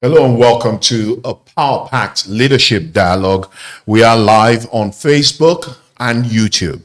Hello and welcome to a power-packed leadership dialogue. We are live on Facebook and YouTube.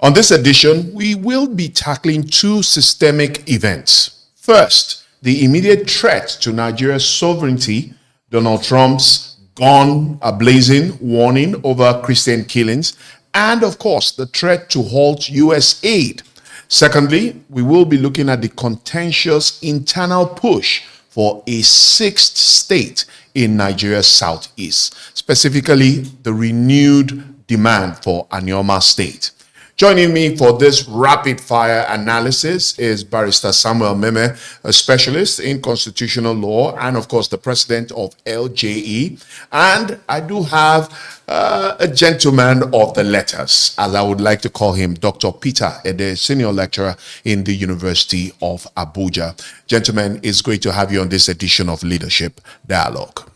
On this edition, we will be tackling two systemic events. First, the immediate threat to Nigeria's sovereignty, Donald Trump's gun ablazing warning over Christian killings, and of course, the threat to halt U.S. aid. Secondly, we will be looking at the contentious internal push for a sixth state in Nigeria's southeast, specifically the renewed demand for Anioma State. Joining me for this rapid-fire analysis is Barrister Samuel Meme, a specialist in constitutional law and, of course, the president of LJE. And I do have a gentleman of the letters, as I would like to call him, Dr. Peter Ede, senior lecturer in the University of Abuja. Gentlemen, it's great to have you on this edition of Leadership Dialogue.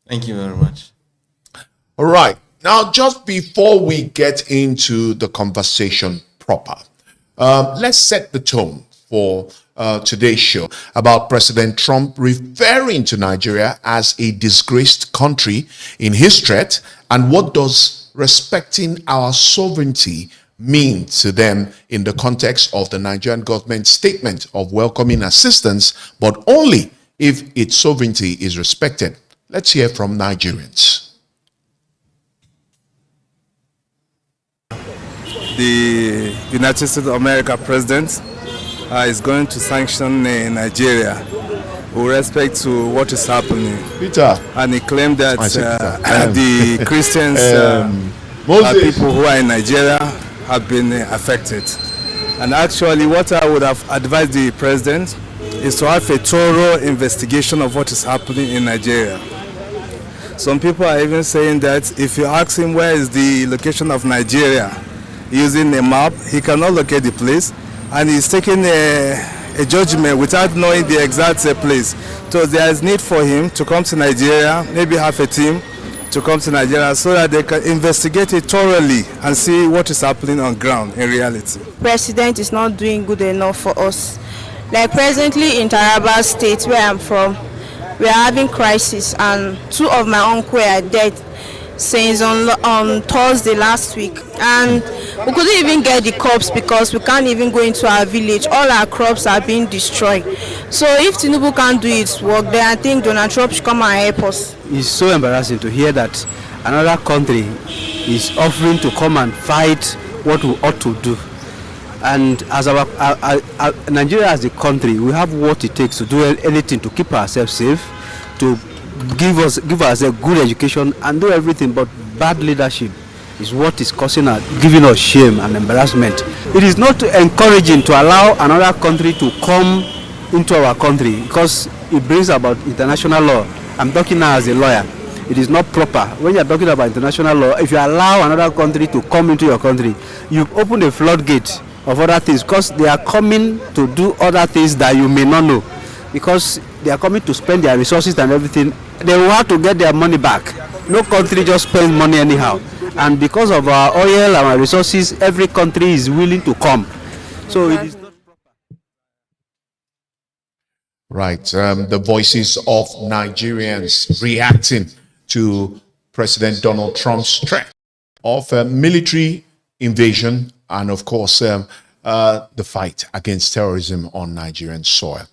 Thank you very much. All right. Now, just before we get into the conversation proper, let's set the tone for today's show about President Trump referring to Nigeria as a disgraced country in his threat, and what does respecting our sovereignty mean to them in the context of the Nigerian government statement of welcoming assistance, but only if its sovereignty is respected. Let's hear from Nigerians. The United States of America president is going to sanction Nigeria with respect to what is happening. Peter. And he claimed that the Christians, people who are in Nigeria, have been affected. And actually, what I would have advised the president is to have a thorough investigation of what is happening in Nigeria. Some people are even saying that if you ask him where is the location of Nigeria, using a map, he cannot locate the place, and he's taking a judgment without knowing the exact place. So there is need for him to come to Nigeria, maybe have a team to come to Nigeria so that they can investigate it thoroughly and see what is happening on ground in reality. President is not doing good enough for us. Like presently in Anioma State, where I'm from, we are having crisis, and two of my uncles are dead since on Thursday last week, and we couldn't even get the crops because we can't even go into our village. All our crops are being destroyed. So if Tinubu can't do its work, then I think Donald Trump should come and help us. It's so embarrassing to hear that another country is offering to come and fight what we ought to do. And as our Nigeria as a country, we have what it takes to do anything to keep ourselves safe, to give us a good education and do everything, but bad leadership is what is giving us shame and embarrassment. It is not encouraging to allow another country to come into our country because it brings about international law. I'm talking now as a lawyer. It is not proper. When you're talking about international law, if you allow another country to come into your country, you open a floodgate of other things because they are coming to do other things that you may not know. Because they are coming to spend their resources and everything, they will have to get their money back. No country just spends money anyhow. And because of our oil and our resources, every country is willing to come. So it is not proper. Right. The voices of Nigerians reacting to President Donald Trump's threat of military invasion and, of course, the fight against terrorism on Nigerian soil.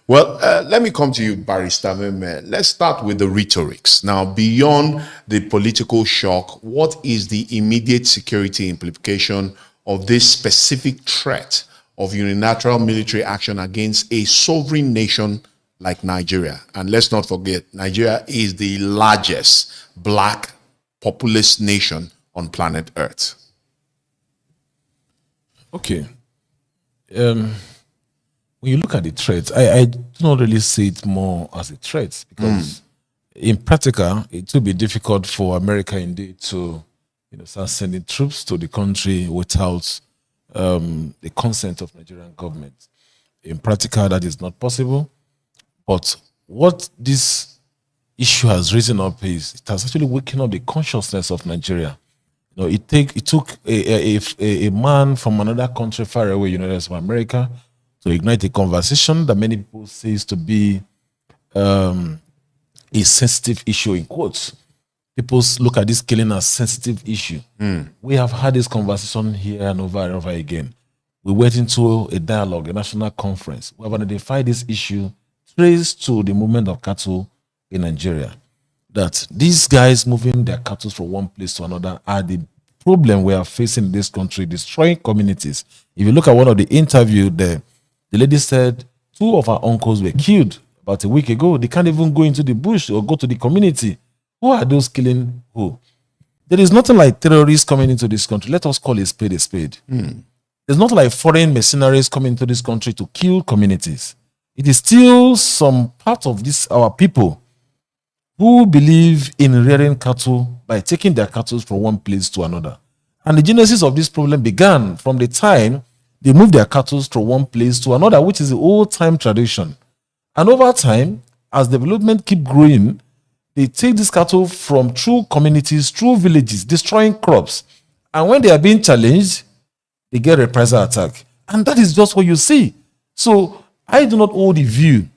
Well, let me come to you, Barrister Meme. Let's start with the rhetorics. Now, beyond the political shock, what is the immediate security implication of this specific threat of unilateral military action against a sovereign nation like Nigeria? And let's not forget, Nigeria is the largest black populous nation on planet Earth. Okay. When you look at the threats, I do not really see it more as a threat because in practical, it will be difficult for America indeed to start sending troops to the country without the consent of Nigerian government. In practical, that is not possible. But what this issue has risen up is it has actually wakened up the consciousness of Nigeria. It took a man from another country far away, United States of America, to ignite a conversation that many people say to be a sensitive issue in quotes. People look at this killing as sensitive issue. We have had this conversation here and over again. We went into a dialogue, a national conference. We have identified this issue traced to the movement of cattle in Nigeria. That these guys moving their cattle from one place to another are the problem we are facing in this country, destroying communities. If you look at one of the interview there, the lady said 2 of her uncles were killed about a week ago. They can't even go into the bush or go to the community. Who are those killing who? There is nothing like terrorists coming into this country. Let us call a spade a spade. There's not like foreign mercenaries coming into this country to kill communities. It is still some part of this our people who believe in rearing cattle by taking their cattle from one place to another. And the genesis of this problem began from the time they moved their cattle from one place to another, which is the old-time tradition. And over time, as development keep growing, they take this cattle from through communities, through villages, destroying crops. And when they are being challenged, they get reprisal attack. And that is just what you see. So I do not hold the view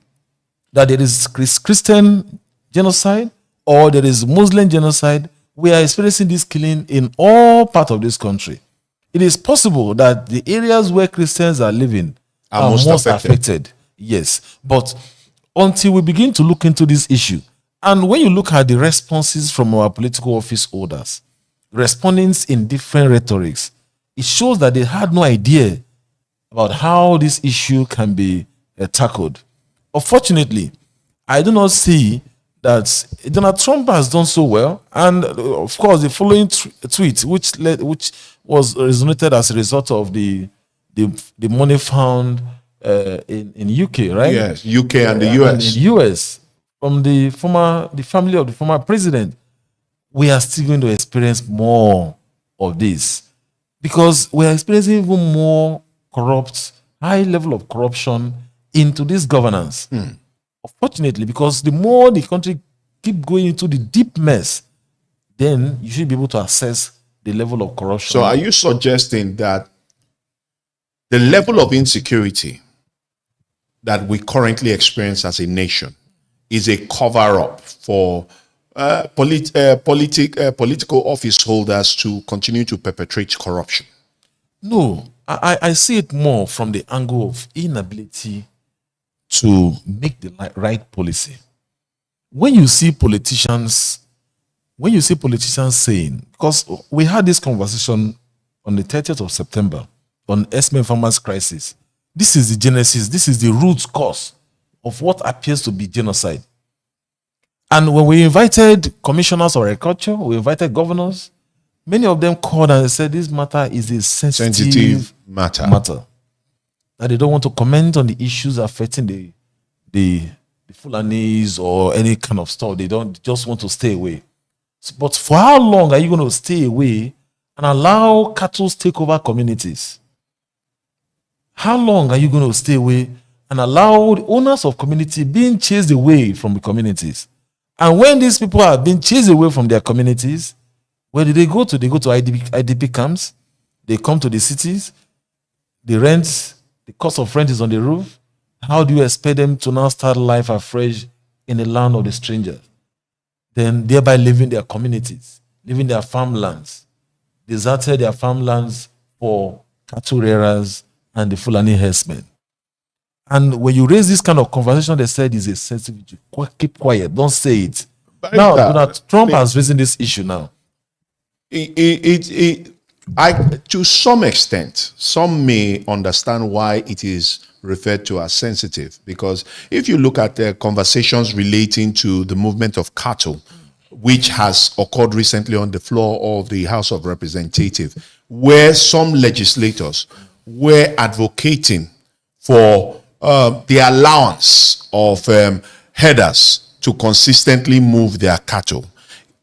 that there is Christian genocide or there is Muslim genocide. We are experiencing this killing in all parts of this country. It is possible that the areas where Christians are living are most affected. Yes. But until we begin to look into this issue, and when you look at the responses from our political office holders, responding in different rhetorics, it shows that they had no idea about how this issue can be tackled. Unfortunately, I do not see that Donald Trump has done so well. And of course, the following tweet, which was resonated as a result of the money found in UK, right? Yes, UK and the US. And in US, from the family of the former president, we are still going to experience more of this because we are experiencing even more high level of corruption into this governance. Unfortunately, because the more the country keep going into the deep mess, then you should be able to assess the level of corruption. So are you suggesting that the level of insecurity that we currently experience as a nation is a cover-up for political office holders to continue to perpetrate corruption? No, I see it more from the angle of inability to make the right policy. When you see politicians saying, because we had this conversation on the 30th of September on Esme Farmers Crisis. This is the genesis, this is the root cause of what appears to be genocide. And when we invited commissioners of agriculture, we invited governors, many of them called and said this matter is a sensitive matter. That they don't want to comment on the issues affecting the Fulanis or any kind of stuff. They just want to stay away. But for how long are you going to stay away and allow cattle to take over communities? How long are you going to stay away and allow the owners of community being chased away from the communities? And when these people are being chased away from their communities, where do they go to? They go to IDP camps. They come to the cities. The cost of rent is on the roof. How do you expect them to now start life afresh in the land of the strangers? Then thereby leaving their communities, leaving their farmlands, deserted their farmlands for cattle rearers and the Fulani herdsmen. And when you raise this kind of conversation, they said is a sensitive issue. Keep quiet, don't say it. Now, Donald Trump has risen this issue now. To some extent, some may understand why it is referred to as sensitive, because if you look at the conversations relating to the movement of cattle, which has occurred recently on the floor of the House of Representatives, where some legislators were advocating for the allowance of herders to consistently move their cattle.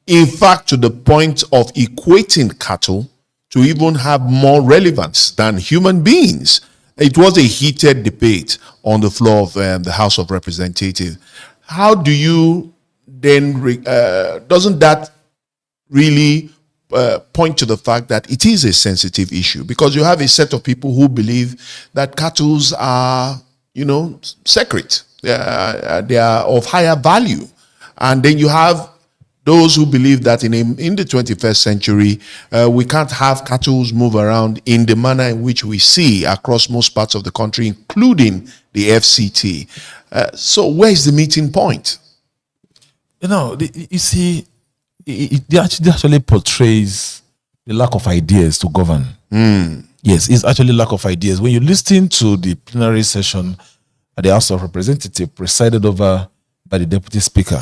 In fact, to the point of equating cattle to even have more relevance than human beings. It was a heated debate on the floor of the House of Representatives. How do you then, doesn't that really point to the fact that it is a sensitive issue? Because you have a set of people who believe that cattle are, sacred. They are of higher value. And then you have those who believe that in the 21st century, we can't have cattle move around in the manner in which we see across most parts of the country, including the FCT. So where is the meeting point? You see, it actually portrays the lack of ideas to govern. Yes, it's actually lack of ideas. When you listen to the plenary session at the House of Representatives presided over by the Deputy Speaker,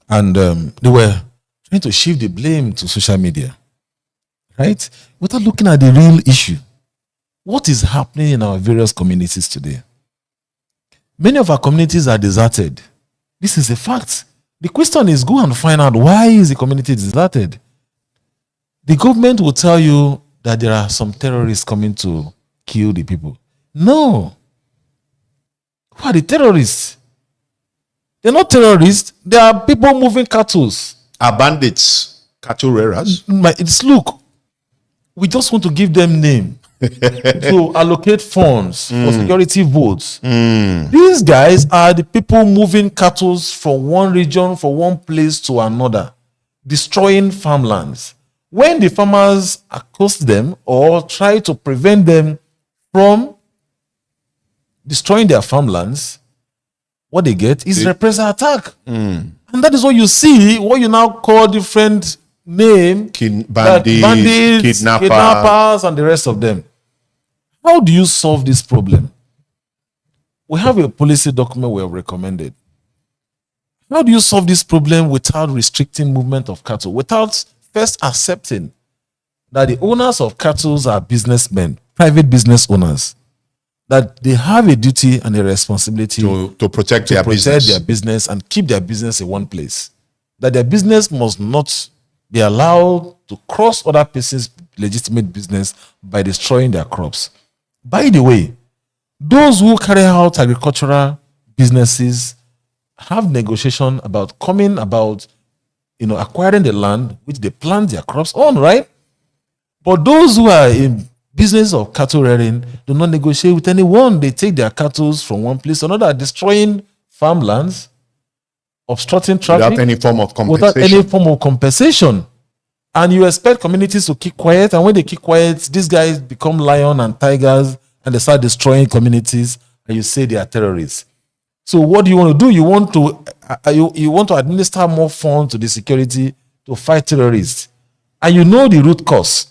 and they were trying to shift the blame to social media, right? Without looking at the real issue. What is happening in our various communities today? Many of our communities are deserted. This is a fact. The question is, go and find out, why is the community deserted? The government will tell you that there are some terrorists coming to kill the people. No. Who are the terrorists? They're not terrorists. They are people moving cattle. Are bandits cattle rearers? Look, we just want to give them name to allocate funds for security votes. These guys are the people moving cattle from one region, from one place to another, destroying farmlands. When the farmers accost them or try to prevent them from destroying their farmlands, what they get is reprisal attack. And that is what you see, what you now call different name, bandits, kidnappers, and the rest of them. How do you solve this problem? We have a policy document we have recommended. How do you solve this problem without restricting movement of cattle, without first accepting that the owners of cattle are businessmen, private business owners, that they have a duty and a responsibility to protect their business and keep their business in one place. That their business must not be allowed to cross other person's legitimate business by destroying their crops. By the way, those who carry out agricultural businesses have negotiation about acquiring the land which they plant their crops on, right? But those who are in business of cattle rearing do not negotiate with anyone. They take their cattle from one place to another, destroying farmlands, obstructing traffic without any form of compensation. And you expect communities to keep quiet, and when they keep quiet, these guys become lion and tigers and they start destroying communities, and you say they are terrorists. So what do you want to do? You want to administer more funds to the security to fight terrorists, and you know the root cause.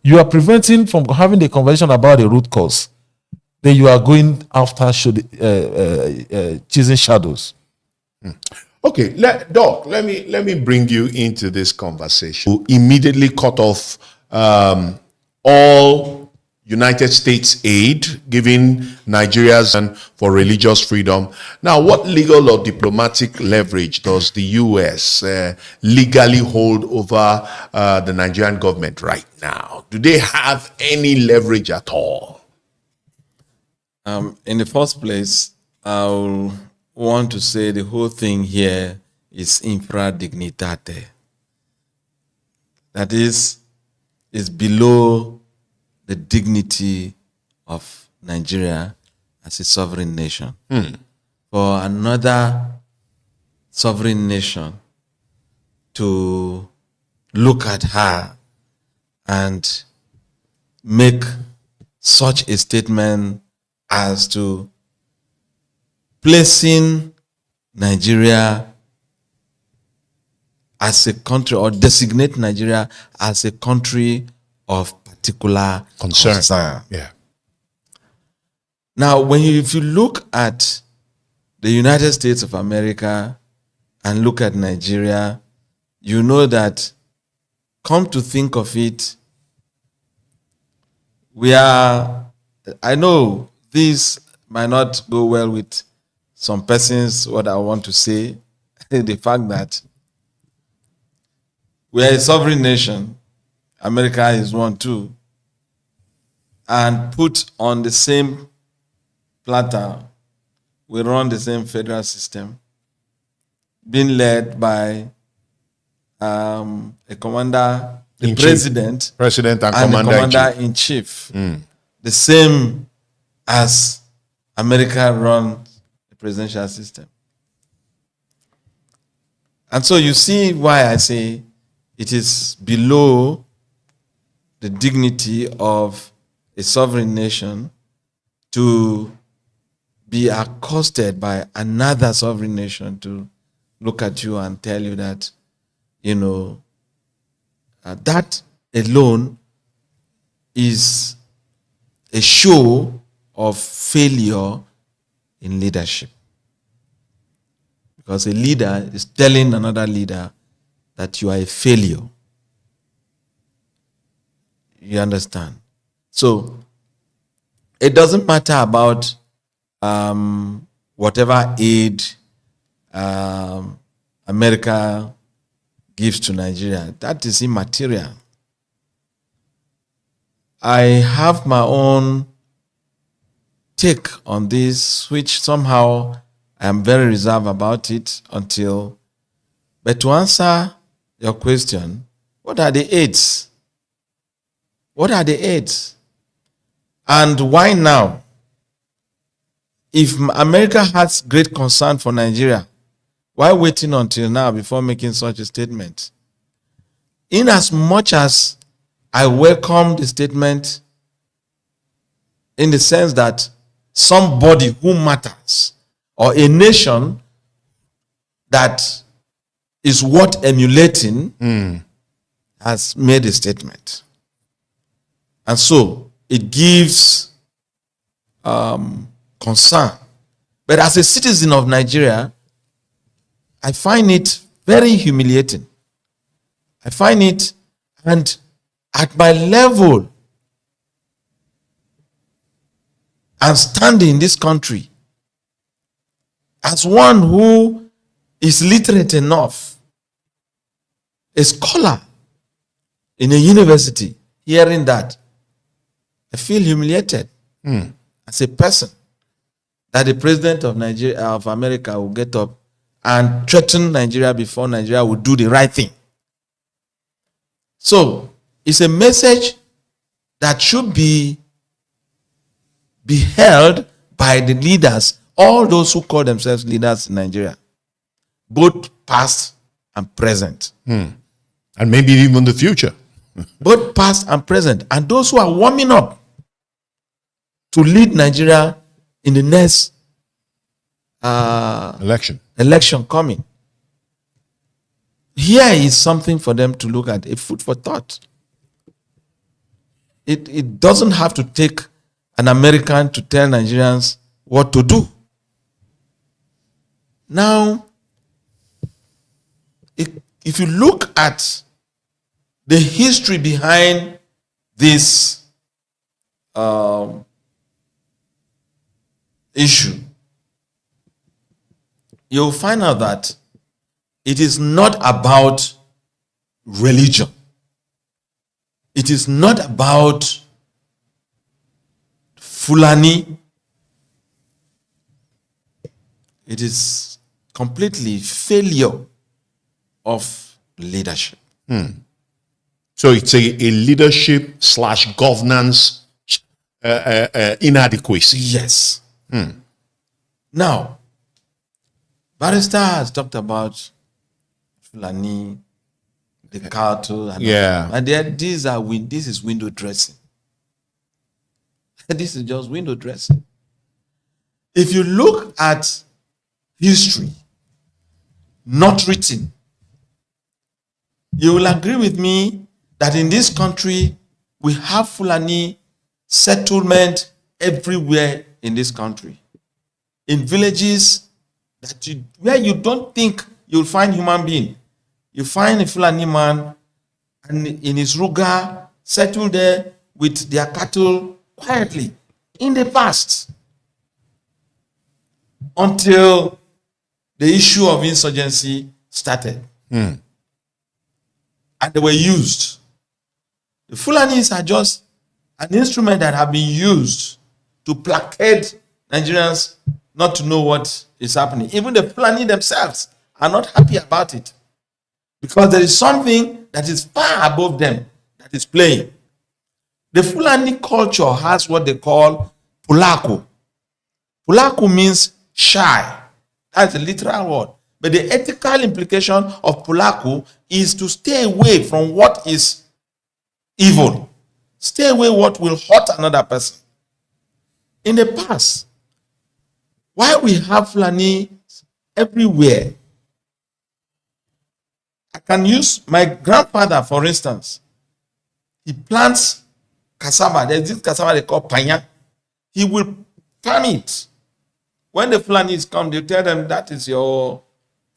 You are preventing from having the conversation about the root cause. Then you are going after chasing shadows. Okay, Doc, let me bring you into this conversation. You immediately cut off all United States aid given Nigerians for religious freedom. Now, what legal or diplomatic leverage does the U.S. legally hold over the Nigerian government right now? Do they have any leverage at all? In the first place, I'll want to say the whole thing here is infra dignitate. That is below the dignity of Nigeria as a sovereign nation. For another sovereign nation to look at her and make such a statement as to placing Nigeria as a country, or designate Nigeria as a country of particular concern. Yeah. Now, if you look at the United States of America and look at Nigeria, you know that, come to think of it, I know this might not go well with some persons, what I want to say, the fact that we are a sovereign nation, America is one too, and put on the same platter, we run the same federal system, being led by a commander, the president and the commander-in-chief. The same as America runs the presidential system. And so you see why I say it is below the dignity of a sovereign nation to be accosted by another sovereign nation to look at you and tell you that, that alone is a show of failure in leadership. Because a leader is telling another leader that you are a failure. You understand? So, it doesn't matter about whatever aid America gives to Nigeria. That is immaterial. I have my own take on this, which somehow I am very reserved about it until. But to answer your question, what are the aids? What are the aids? And why now? If America has great concern for Nigeria, why waiting until now before making such a statement? In as much as I welcome the statement in the sense that somebody who matters or a nation that is worth emulating has made a statement. And so it gives concern. But as a citizen of Nigeria, I find it very humiliating. I find it, and at my level and standing in this country, as one who is literate enough, a scholar in a university, hearing that, I feel humiliated as a person that the president of Nigeria, of America, will get up and threaten Nigeria before Nigeria will do the right thing. So it's a message that should be held by the leaders, all those who call themselves leaders in Nigeria, both past and present. And maybe even the future. Both past and present. And those who are warming up to lead Nigeria in the next election coming. Here is something for them to look at, a food for thought. It doesn't have to take an American to tell Nigerians what to do. Now, if you look at the history behind this issue, you'll find out that it is not about religion. It is not about Fulani. It is completely failure of leadership. So it's a leadership / governance inadequacy. Yes. Now, Barrister has talked about Fulani, the cattle, and this is window dressing. This is just window dressing. If you look at history, not written, you will agree with me that in this country, we have Fulani settlement everywhere in this country. In villages where you don't think you'll find human being. You find a Fulani man and in his ruga, settled there with their cattle quietly in the past, until the issue of insurgency started. And they were used. The Fulanis are just an instrument that have been used to placate Nigerians not to know what is happening. Even the Fulani themselves are not happy about it, because there is something that is far above them that is playing. The Fulani culture has what they call Pulaku. Pulaku means shy. That's the literal word. But the ethical implication of pulaku is to stay away from what is evil. Stay away what will hurt another person. In the past, while we have Fulani everywhere, I can use my grandfather, for instance. He plants cassava. There's this cassava they call panya. He will farm it. When the Fulanis come, they tell them that is your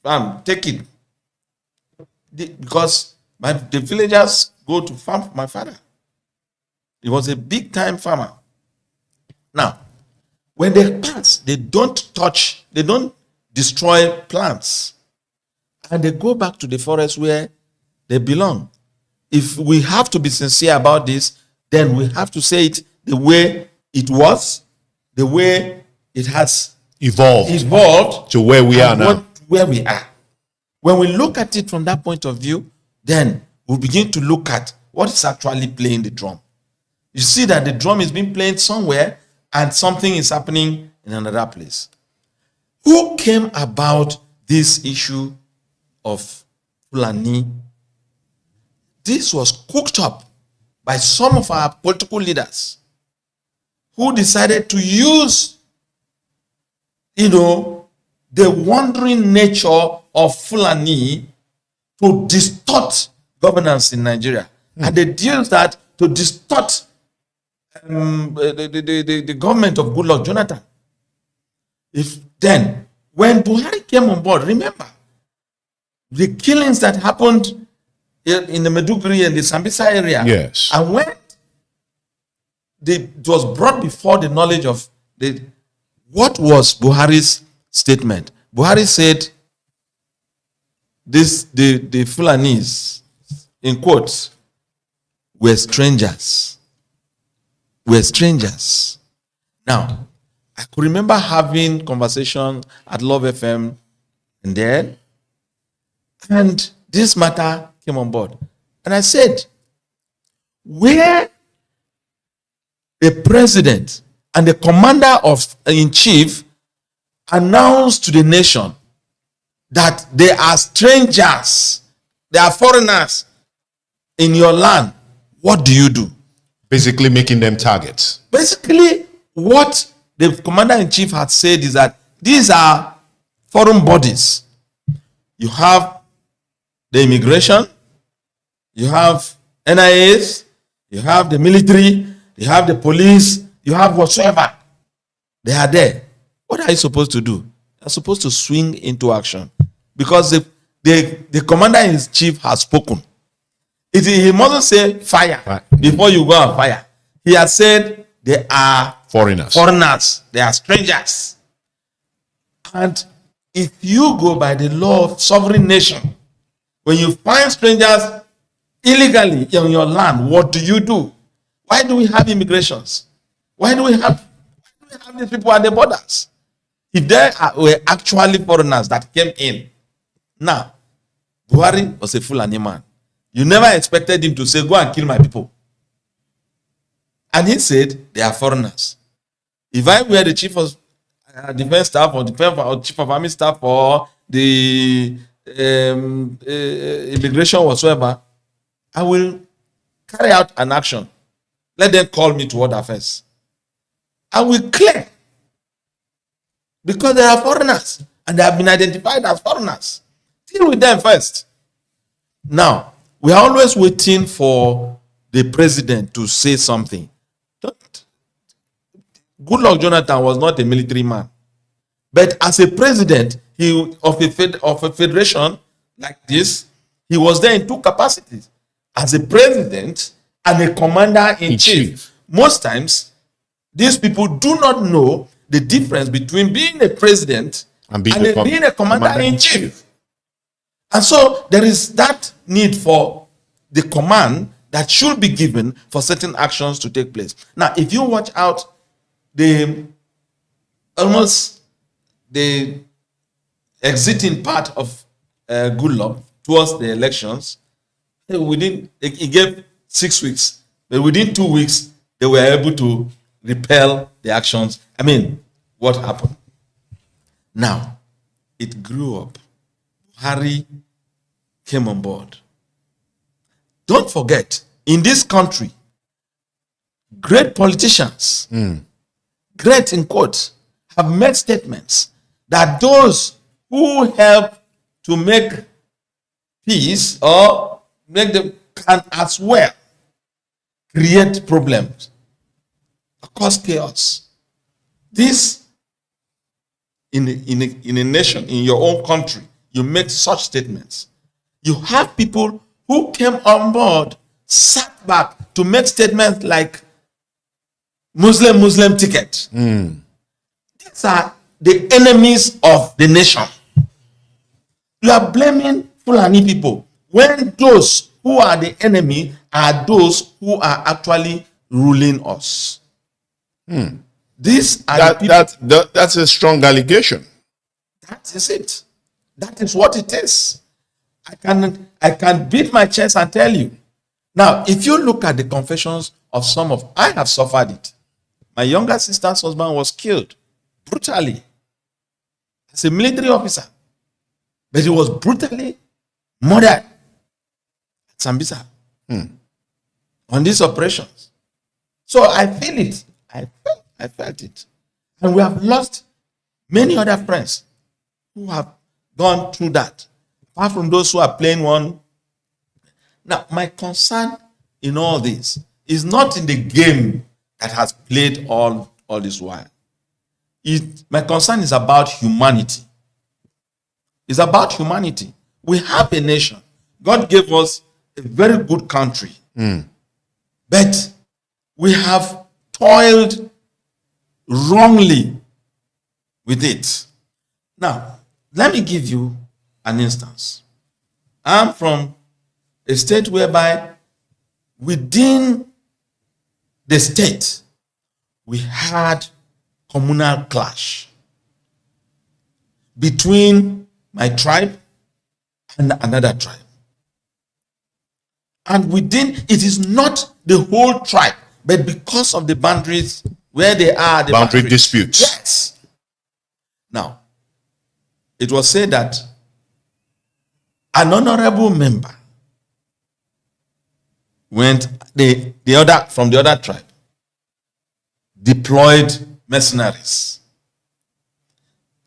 farm. Take it. Because the villagers go to farm for my father. He was a big time farmer. Now, when they pass, they don't touch, they don't destroy plants. And they go back to the forest where they belong. If we have to be sincere about this, then we have to say it the way it was, the way it has evolved to where we are now. Where we are. When we look at it from that point of view, then we begin to look at what is actually playing the drum. You see that the drum is being played somewhere and something is happening in another place. Who came about this issue of Fulani? This was cooked up by some of our political leaders who decided to use, the wandering nature of Fulani to distort governance in Nigeria. And they used that to distort the government of Goodluck Jonathan. When Buhari came on board, remember, the killings that happened in the Meduguri and the Sambisa area. Yes. And when it was brought before the knowledge of what was Buhari's statement? Buhari said, the Fulanis, in quotes, were strangers. Were strangers. Now, I could remember having conversation at Love FM and this matter came on board. And I said, where the president and the commander-in-chief announced to the nation that they are strangers, they are foreigners in your land, what do you do? Basically making them targets. Basically, what the commander-in-chief had said is that these are foreign bodies. You have the immigration, you have NIAs, you have the military, you have the police, you have whatsoever. They are there. What are you supposed to do? You're supposed to swing into action. Because the commander-in-chief has spoken. He mustn't say fire before you go and fire. He has said they are foreigners. They are strangers. And if you go by the law of sovereign nation, when you find strangers illegally in your land, what do? Why do we have immigrations? Why do we have these people at the borders? If there were actually foreigners that came in. Now, Buhari was a Fulani man. You never expected him to say, go and kill my people. And he said, they are foreigners. If I were the chief of defense staff or chief of army staff or the immigration whatsoever, I will carry out an action. Let them call me to order affairs. I will clear. Because they are foreigners and they have been identified as foreigners. Deal with them first. Now, we are always waiting for the president to say something. Goodluck Jonathan was not a military man. But as a president of a federation like this, he was there in two capacities. As a president and a commander-in-chief. Most times, these people do not know the difference between being a president and being a commander-in-chief. And so there is that need for the command that should be given for certain actions to take place. Now, if you watch out the exiting part of Goodluck towards the elections, he gave 6 weeks, but within 2 weeks, they were able to repel the actions. I mean, what happened? Now, it grew up. Buhari came on board. Don't forget, in this country, great politicians, great in quotes, have made statements that those who help to make peace or make them can as well create problems, cause chaos. This in a nation, in your own country, you make such statements. You have people who came on board, sat back to make statements like Muslim ticket. These are the enemies of the nation. You are blaming Fulani people when those who are the enemy are those who are actually ruling us. These are that's a strong allegation. That is it. That is what it is. I can beat my chest and tell you. Now, if you look at the confessions of I have suffered it. My younger sister's husband was killed brutally as a military officer, but he was brutally murdered at Sambisa on these operations. So I feel it. I felt it. And we have lost many other friends who have gone through that, apart from those who are playing one. Now, my concern in all this is not in the game that has played all this while. My concern is about humanity. It's about humanity. We have a nation. God gave us a very good country. But we have toiled wrongly with it. Now, let me give you an instance. I'm from a state whereby within the state, we had communal clash between my tribe and another tribe. And within, it is not the whole tribe, but because of the boundaries where they are. The boundary disputes. Yes. Now, it was said that an honorable member went, from the other tribe, deployed mercenaries.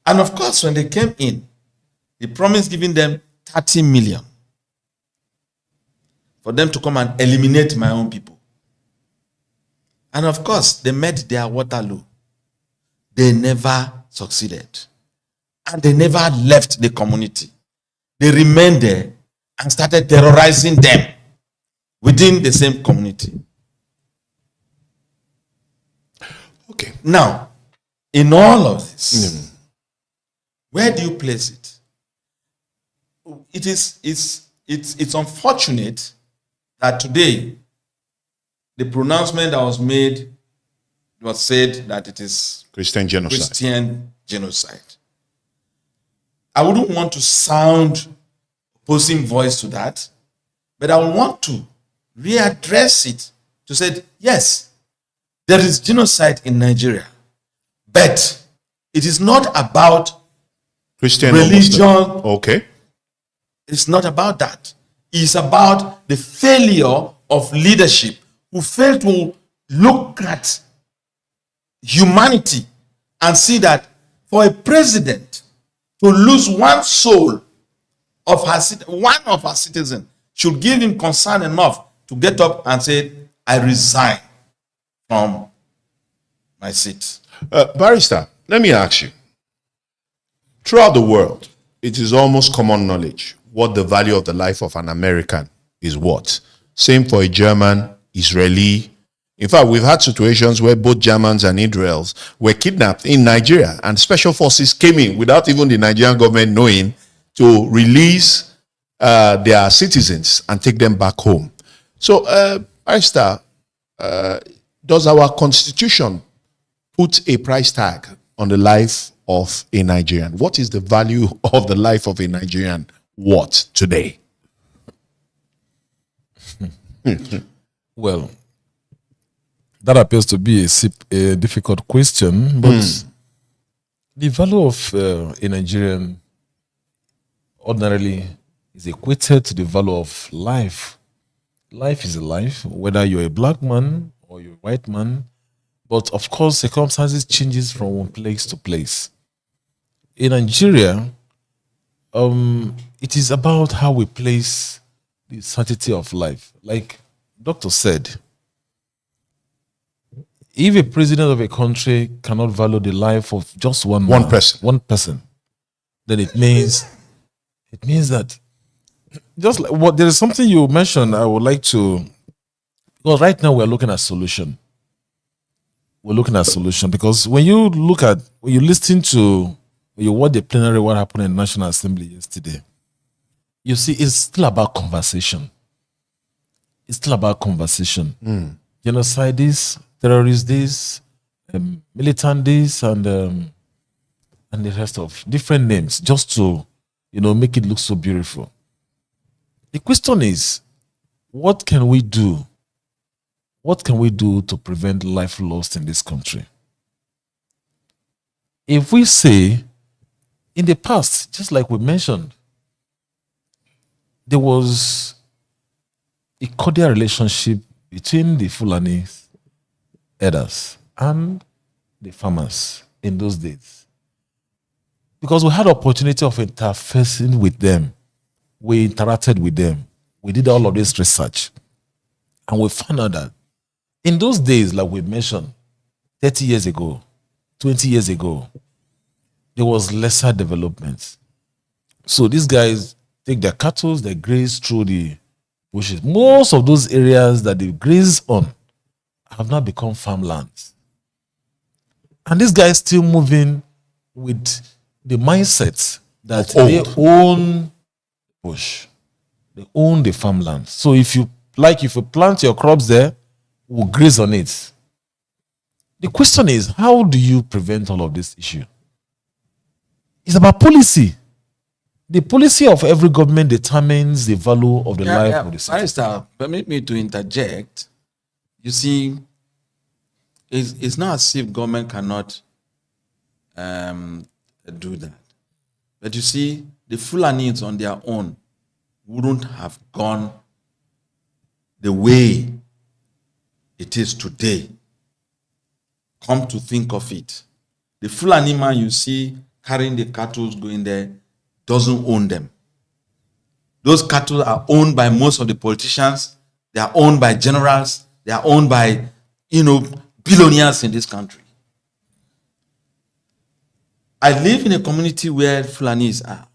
And of course, when they came in, he promised giving them 30 million for them to come and eliminate my own people. And of course, they met their Waterloo. They never succeeded. And they never left the community. They remained there and started terrorizing them within the same community. Okay. Now, in all of this, where do you place it? It's unfortunate that today the pronouncement that was made was said that it is Christian genocide. I wouldn't want to sound opposing voice to that, but I would want to readdress it to say, yes, there is genocide in Nigeria, but it is not about Christian religion. Okay. It's not about that. It's about the failure of leadership who failed to look at humanity and see that for a president to lose one soul of one of her citizens should give him concern enough to get up and say, I resign from my seat. Barrister, let me ask you. Throughout the world, it is almost common knowledge what the value of the life of an American is worth. Same for a German, Israeli. In fact, we've had situations where both Germans and Israelis were kidnapped in Nigeria, and special forces came in without even the Nigerian government knowing to release their citizens and take them back home. So, Barrister, does our constitution put a price tag on the life of a Nigerian? What is the value of the life of a Nigerian worth today? Well, that appears to be a difficult question, but The value of a Nigerian ordinarily is equated to the value of life. Life is a life, whether you're a black man or you're a white man. But of course, circumstances changes from one place to place. In Nigeria, it is about how we place the sanctity of life. Like doctor said, if a president of a country cannot value the life of just one person, then it means that just like what there is something you mentioned. I would like to, because right now we're looking at solution. We're looking at solution because when you listen to, when you watch the plenary, what happened in National Assembly yesterday, you see it's still about conversation. It's still about conversation. Genocide this, terrorist this, militant this, and the rest of different names, just to make it look so beautiful. The question is, what can we do? What can we do to prevent life lost in this country? If we say, in the past, just like we mentioned, there was a cordial relationship between the Fulani herders and the farmers in those days. Because we had opportunity of interfacing with them. We interacted with them. We did all of this research. And we found out that in those days, like we mentioned, 30 years ago, 20 years ago, there was lesser development. So these guys take their cattle, they graze through the bushes. Most of those areas that they graze on have now become farmlands. And these guys still moving with the mindset that they own bush. They own the farmland. So if you plant your crops there, we'll graze on it. The question is, how do you prevent all of this issue? It's about policy. The policy of every government determines the value of the life of the citizen. Barrister, permit me to interject. You see, it's not as if government cannot do that. But you see, the Fulanis on their own wouldn't have gone the way it is today. Come to think of it, the Fulani man you see carrying the cattle going there doesn't own them. Those cattle are owned by most of the politicians. They are owned by generals. They are owned by, billionaires in this country. I live in a community where Fulanis are.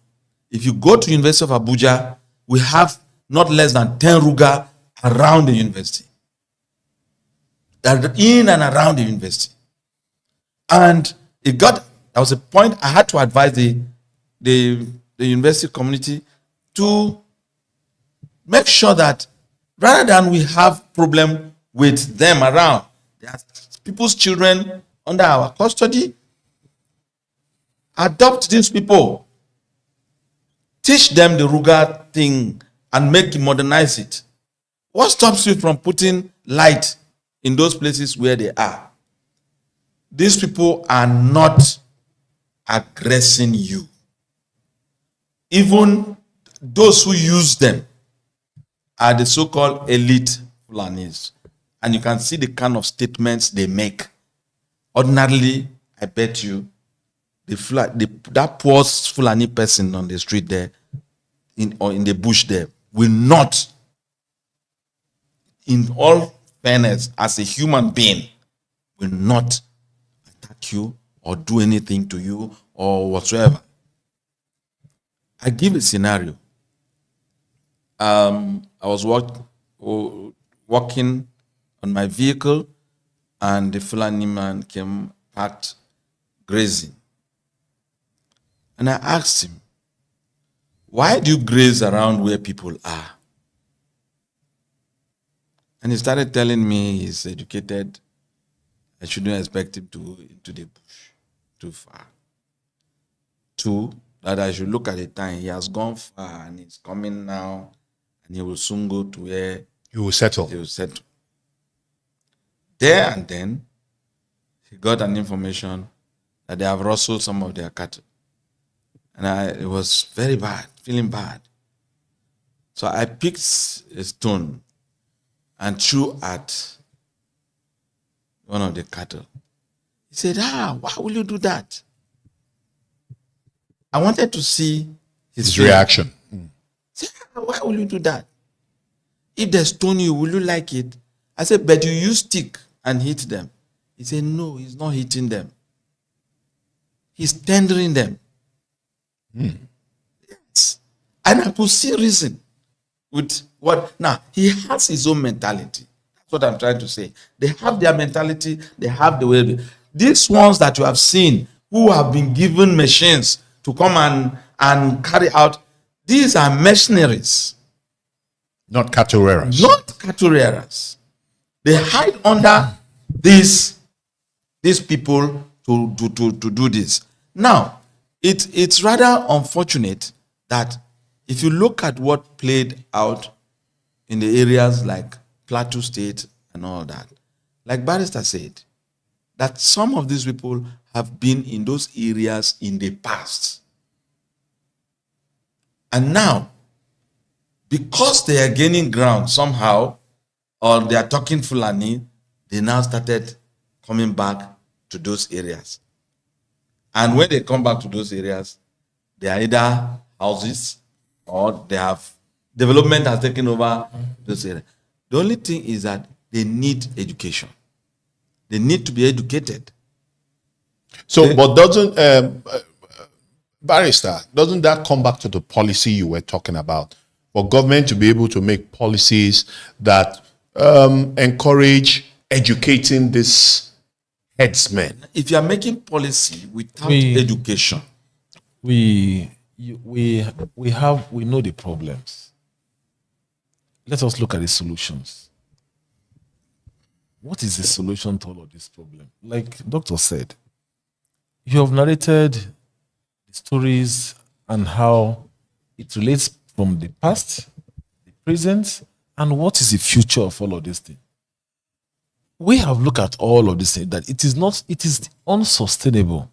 If you go to University of Abuja, we have not less than 10 ruga around the university. They're in and around the university. And there was a point I had to advise the university community to make sure that rather than we have problem with them around, there are people's children under our custody, adopt these people, teach them the Ruga thing and modernize it. What stops you from putting light in those places where they are? These people are not aggressing you. Even those who use them are the so-called elite Fulanis. And you can see the kind of statements they make. Ordinarily, I bet you, that poor Fulani person on the street there, or in the bush there, will not, in all fairness, as a human being, will not attack you or do anything to you or whatsoever. I give a scenario. I was walking on my vehicle, and the Fulani man came parked grazing. And I asked him, why do you graze around where people are? And he started telling me he's educated. I shouldn't expect him to go into the bush too far. Two, that I should look at the time. He has gone far and he's coming now, and he will soon go to where he will settle. There and then, he got an information that they have rustled some of their cattle. And it was very bad, feeling bad. So I picked a stone and threw at one of the cattle. He said, why will you do that? I wanted to see his reaction. He said, why will you do that? If they stone you, will you like it? I said, but you use stick and hit them. He said, no, he's not hitting them. He's tendering them. Yes. And I could see reason with what. Now, he has his own mentality. That's what I'm trying to say. They have their mentality. They have the way. These ones that you have seen who have been given machines to come and carry out, these are mercenaries. Not cattle rearers. Not cattle rearers. They hide under these people to do this. Now, it's rather unfortunate that if you look at what played out in the areas like Plateau State and all that, like Barrister said, that some of these people have been in those areas in the past. And now, because they are gaining ground somehow, or they are talking Fulani, they now started coming back to those areas. And when they come back to those areas, they are either houses or they have development has taken over those areas. The only thing is that they need education. They need to be educated. So, but doesn't, Barrister, doesn't that come back to the policy you were talking about? For government to be able to make policies that encourage educating these headsmen. If you are making policy without education, we know the problems. Let us look at the solutions. What is the solution to all of this problem? Like Doctor said, you have narrated the stories and how it relates from the past, the present, and what is the future of all of these things. We have looked at all of this things that it is unsustainable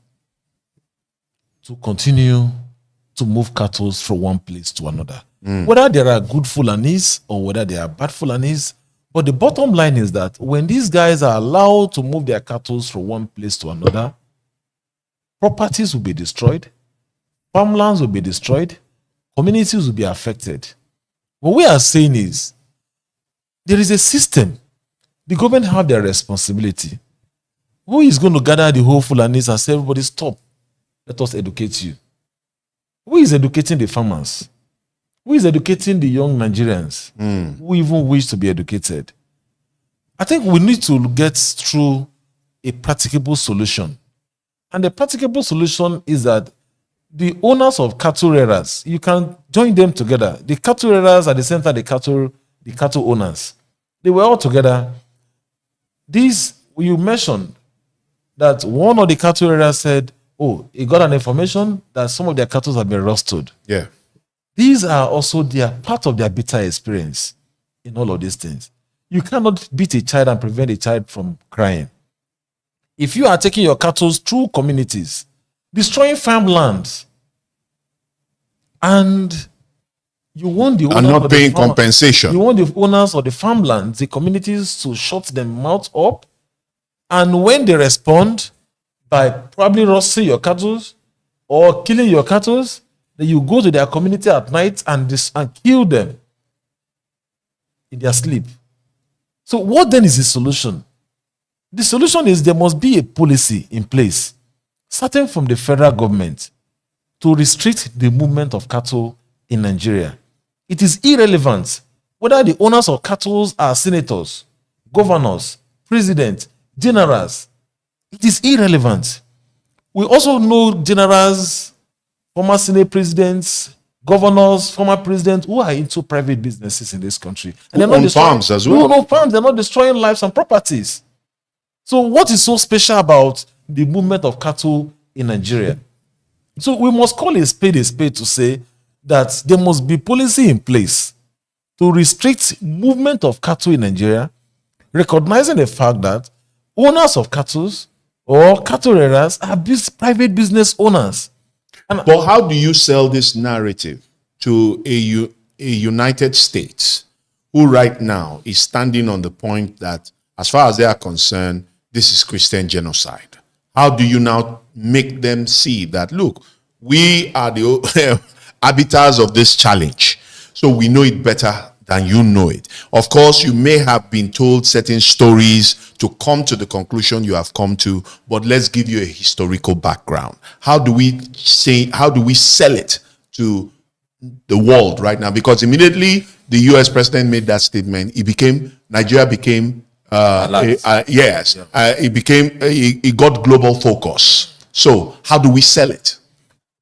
to continue to move cattle from one place to another. Whether there are good Fulanis or whether there are bad Fulanis, but the bottom line is that when these guys are allowed to move their cattle from one place to another, properties will be destroyed, farmlands will be destroyed, communities will be affected. What we are saying is, there is a system. The government have their responsibility. Who is going to gather the whole Fulanis and say, everybody stop, let us educate you? Who is educating the farmers? Who is educating the young Nigerians who even wish to be educated? I think we need to get through a practicable solution. And the practicable solution is that the owners of cattle rearers, you can join them together. The cattle rearers at the center, the cattle owners, they were all together. You mentioned that one of the cattle rearers said, he got an information that some of their cattle have been rusted. Yeah. These are also part of their bitter experience in all of these things. You cannot beat a child and prevent a child from crying. If you are taking your cattle through communities, destroying farmlands, and you want the owners and not paying compensation. You want the owners of the farmlands, the communities, to shut their mouth up, and when they respond by probably roasting your cattle or killing your cattle, then you go to their community at night and kill them in their sleep. So what then is the solution? The solution is there must be a policy in place, starting from the federal government, to restrict the movement of cattle in Nigeria. It is irrelevant whether the owners of cattle are senators, governors, presidents, generals. It is irrelevant. We also know generals, former Senate presidents, governors, former presidents who are into private businesses in this country. And they're not destroying farms as well. Who own farms, they're not destroying lives and properties. So what is so special about the movement of cattle in Nigeria? So we must call a spade to say that there must be policy in place to restrict movement of cattle in Nigeria, recognizing the fact that owners of cattle or cattle raiders are private business owners. But how do you sell this narrative to a United States who right now is standing on the point that, as far as they are concerned, this is Christian genocide? How do you now make them see that, look, we are the arbiters of this challenge, so we know it better than you know it? Of course, you may have been told certain stories to come to the conclusion you have come to, but let's give you a historical background. How do we sell it to the world right now? Because immediately the US president made that statement, Nigeria became it got global focus. So how do we sell it?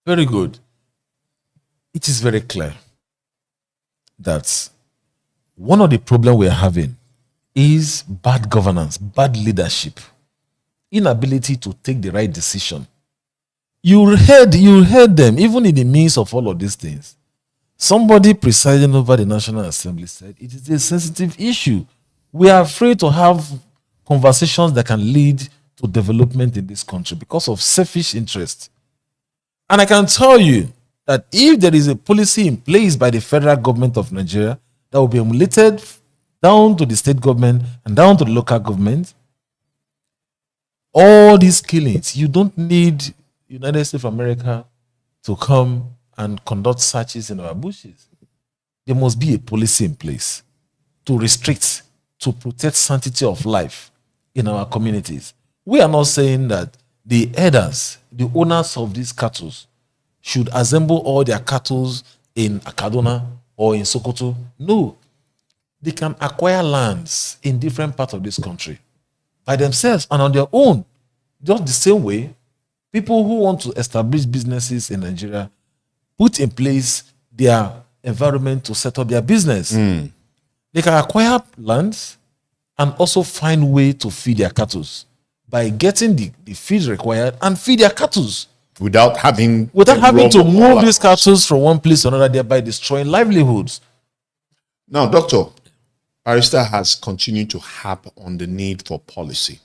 Very good. It is very clear that one of the problems we are having is bad governance, bad leadership, inability to take the right decision. You heard them, even in the midst of all of these things. Somebody presiding over the National Assembly said it is a sensitive issue. We are afraid to have conversations that can lead to development in this country because of selfish interest. And I can tell you that if there is a policy in place by the federal government of Nigeria that will be emulated down to the state government and down to the local government, all these killings, you don't need United States of America to come and conduct searches in our bushes. There must be a policy in place to restrict, to protect sanctity of life in our communities. We are not saying that the herders, the owners of these cattle, should assemble all their cattle in Kaduna or in Sokoto. No. They can acquire lands in different parts of this country by themselves and on their own. Just the same way, people who want to establish businesses in Nigeria put in place their environment to set up their business. They can acquire lands and also find way to feed their cattle by getting the feed required and feed their cattle. Without having to move these cattle from one place to another, thereby destroying livelihoods. Now, Doctor, Arista has continued to harp on the need for policy.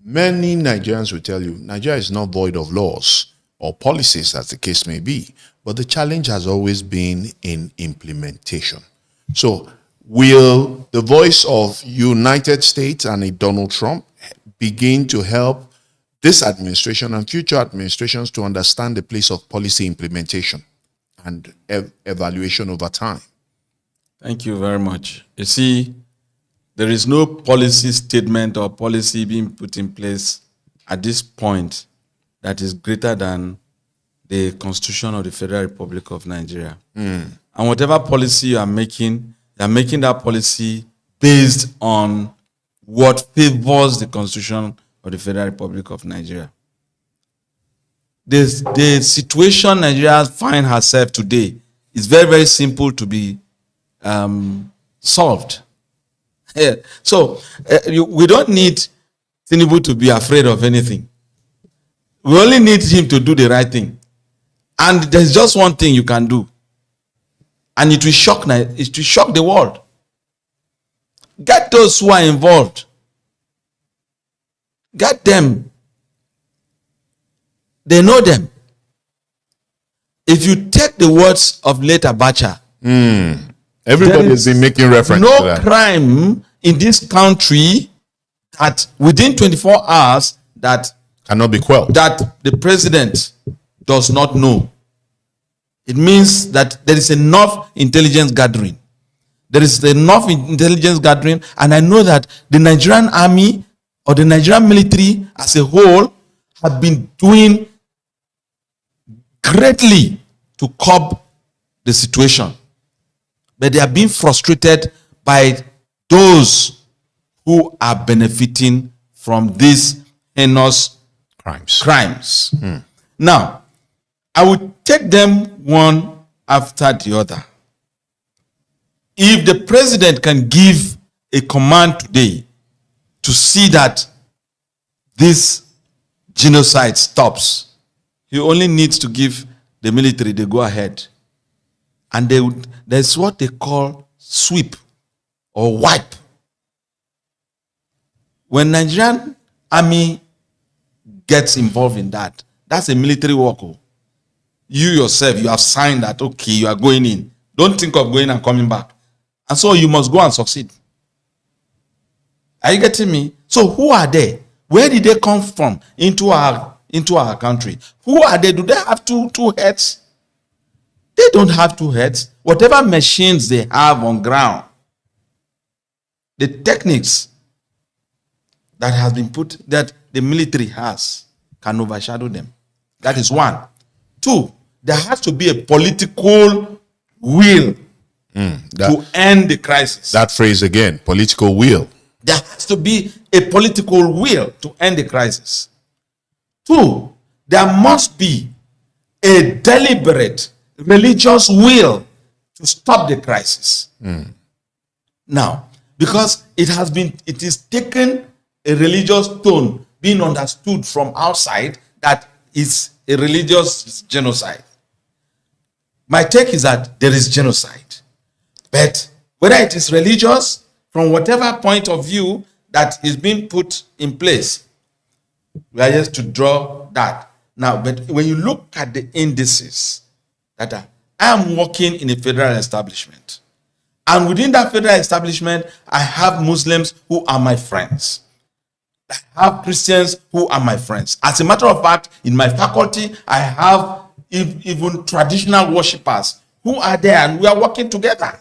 Many Nigerians will tell you Nigeria is not void of laws or policies, as the case may be, but the challenge has always been in implementation. So will the voice of United States and a Donald Trump begin to help this administration and future administrations to understand the place of policy implementation and evaluation over time? Thank you very much. You see, there is no policy statement or policy being put in place at this point that is greater than the Constitution of the Federal Republic of Nigeria. And whatever policy you are making that policy based on what favors the Constitution of the Federal Republic of Nigeria. The situation Nigeria finds herself today is very, very simple to be solved. So we don't need Tinubu to be afraid of anything. We only need him to do the right thing. And there's just one thing you can do. And it will shock the world. Get those who are involved. Get them. They know them. If you take the words of late Abacha, everybody has been making reference to that. No crime in this country that within 24 hours that cannot be quelled, that the president does not know. It means that there is enough intelligence gathering. There is enough intelligence gathering, and I know that the Nigerian army or the Nigerian military as a whole have been doing greatly to curb the situation. But they are being frustrated by those who are benefiting from these heinous crimes. Now, I will take them one after the other. If the president can give a command today to see that this genocide stops, he only needs to give the military the go-ahead. And there's what they call sweep or wipe. When Nigerian army gets involved in that. That's a military work. You yourself, you have signed that, okay, you are going in. Don't think of going and coming back. And so you must go and succeed. Are you getting me? So who are they? Where did they come from into our country? Who are they? Do they have two heads? They don't have two heads. Whatever machines they have on ground, the techniques that has been put, that the military has, can overshadow them. That is one. Two, there has to be a political will to end the crisis. That phrase again, political will. There has to be a political will to end the crisis. Two, there must be a deliberate religious will to stop the crisis. Now, because it is taken a religious tone being understood from outside that is a religious genocide. My take is that there is genocide. But whether it is religious, from whatever point of view that is being put in place, we are just to draw that. Now, but when you look at the indices that I am working in a federal establishment, and within that federal establishment, I have Muslims who are my friends. I have Christians who are my friends. As a matter of fact, in my faculty, I have even traditional worshippers who are there, and we are working together.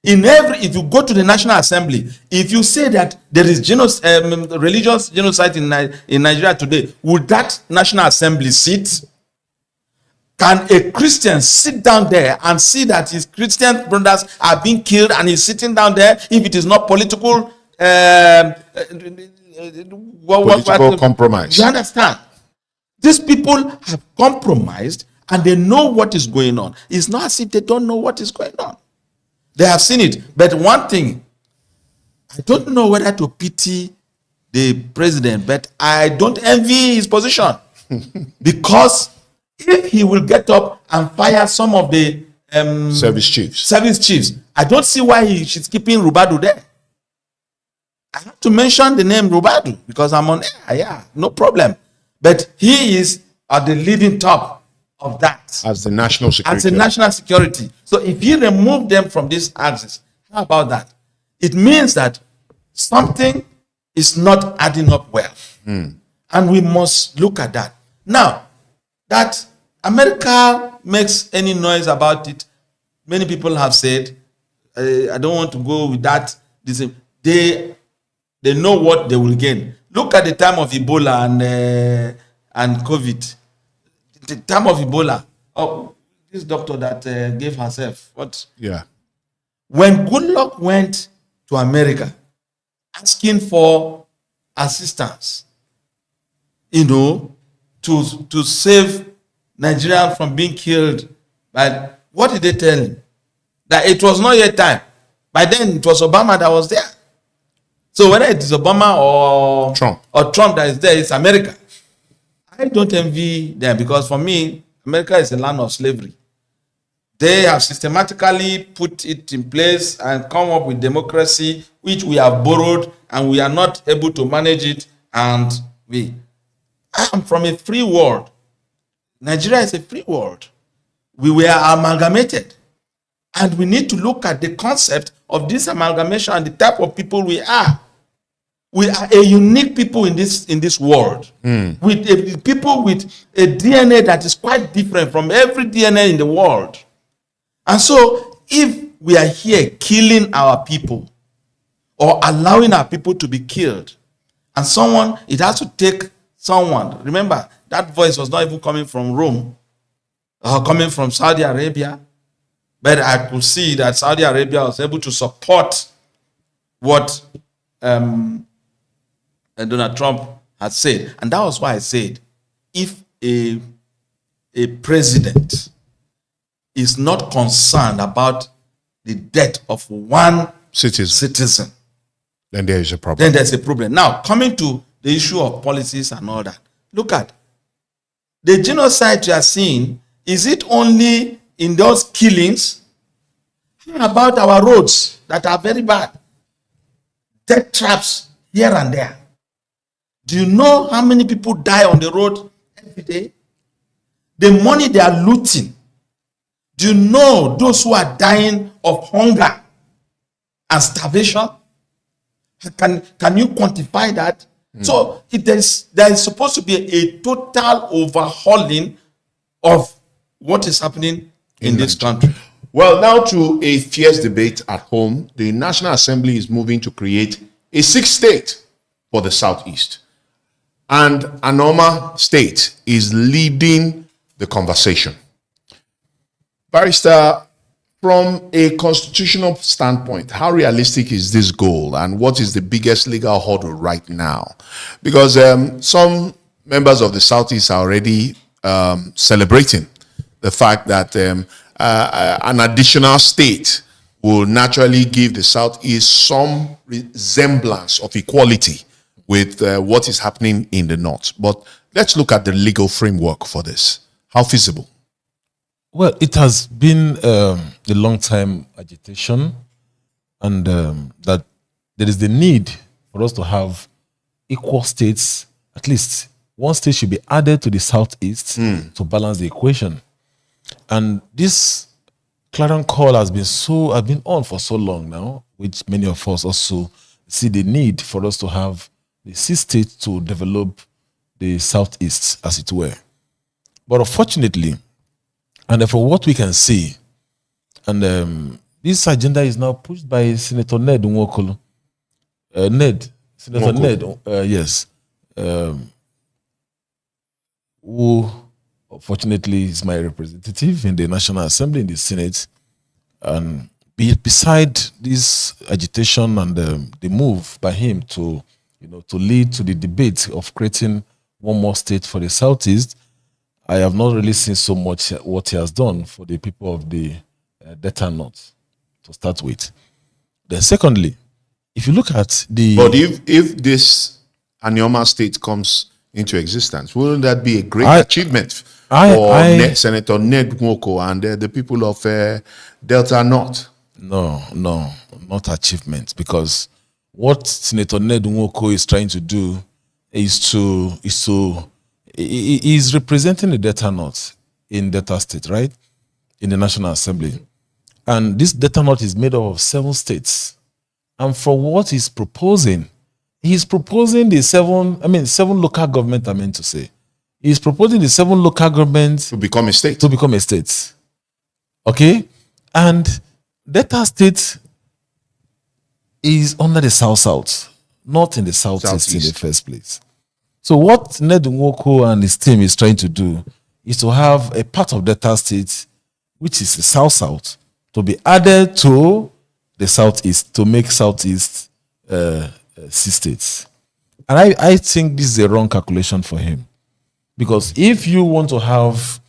If you go to the National Assembly, if you say that there is religious genocide in Nigeria today, would that National Assembly sit? Can a Christian sit down there and see that his Christian brothers are being killed and he's sitting down there if it is not political compromise? You understand? These people have compromised and they know what is going on. It's not as if they don't know what is going on. They have seen it. But one thing, I don't know whether to pity the president, but I don't envy his position. Because if he will get up and fire some of the service chiefs, I don't see why she's keeping Rubadu there. I have to mention the name Rubadu because I'm on air. Yeah, no problem. But he is at the leading top of that. As the national security. As a national security. So if you remove them from this axis, how about that? It means that something is not adding up well. And we must look at that. Now, that America makes any noise about it, many people have said, I don't want to go with that. They know what they will gain. Look at the time of Ebola and COVID. The time of Ebola. Oh, this doctor that gave herself. What? Yeah. When Goodluck went to America asking for assistance, to save Nigerians from being killed, but what did they tell him? That it was not yet time. By then, it was Obama that was there. So whether it is Obama or Trump that is there, it's America. I don't envy them because for me, America is a land of slavery. They have systematically put it in place and come up with democracy, which we have borrowed, and we are not able to manage it. And I am from a free world. Nigeria is a free world. We were amalgamated. And we need to look at the concept of this amalgamation and the type of people we are. We are a unique people in this world. With people with a DNA that is quite different from every DNA in the world. And so, if we are here killing our people or allowing our people to be killed, and it has to take someone. Remember, that voice was not even coming from Rome or coming from Saudi Arabia. But I could see that Saudi Arabia was able to support what Donald Trump had said. And that was why I said, if a president is not concerned about the death of one citizen, then there is a problem. Then there's a problem. Now, coming to the issue of policies and all that, look at the genocide you are seeing. Is it only in those killings? How about our roads that are very bad? Death traps here and there. Do you know how many people die on the road every day? The money they are looting. Do you know those who are dying of hunger and starvation? Can you quantify that? So there is supposed to be a total overhauling of what is happening in this country. Well, now to a fierce debate at home. The National Assembly is moving to create a sixth state for the Southeast. And Anioma State is leading the conversation. Barrister, from a constitutional standpoint, how realistic is this goal and what is the biggest legal hurdle right now? Because some members of the Southeast are already celebrating the fact that an additional state will naturally give the Southeast some resemblance of equality with what is happening in the North. But let's look at the legal framework for this. How feasible? Well, it has been a long time agitation, and that there is the need for us to have equal states. At least one state should be added to the Southeast to balance the equation. And this clarion call has been on for so long now, which many of us also see the need for us to have the six states to develop the Southeast, as it were. But unfortunately, and from what we can see, and this agenda is now pushed by Senator Ned Nwokolo. Senator Ned, yes, who fortunately is my representative in the National Assembly, in the Senate. And beside this agitation and the move by him to lead to the debate of creating one more state for the Southeast, I have not really seen so much what he has done for the people of the Delta North, to start with. Then secondly, if you look at the... But if this Anioma State comes into existence, wouldn't that be a great achievement for Senator Ned Nwoko and the people of Delta North? No, not achievement, because what Senator Ned Nwoko is trying to do is representing the Delta North in Delta State, right? In the National Assembly. And this Delta North is made up of 7 states. And for what he's proposing the 7 local government, I meant to say. He's proposing the 7 local governments to become a state. Okay? And Delta State is under the South, not in the Southeast in the first place. So what Ned Nwoko and his team is trying to do is to have a part of Delta State, which is the South, to be added to the Southeast, to make Southeast 6 states. And I think this is a wrong calculation for him. Because if you want to have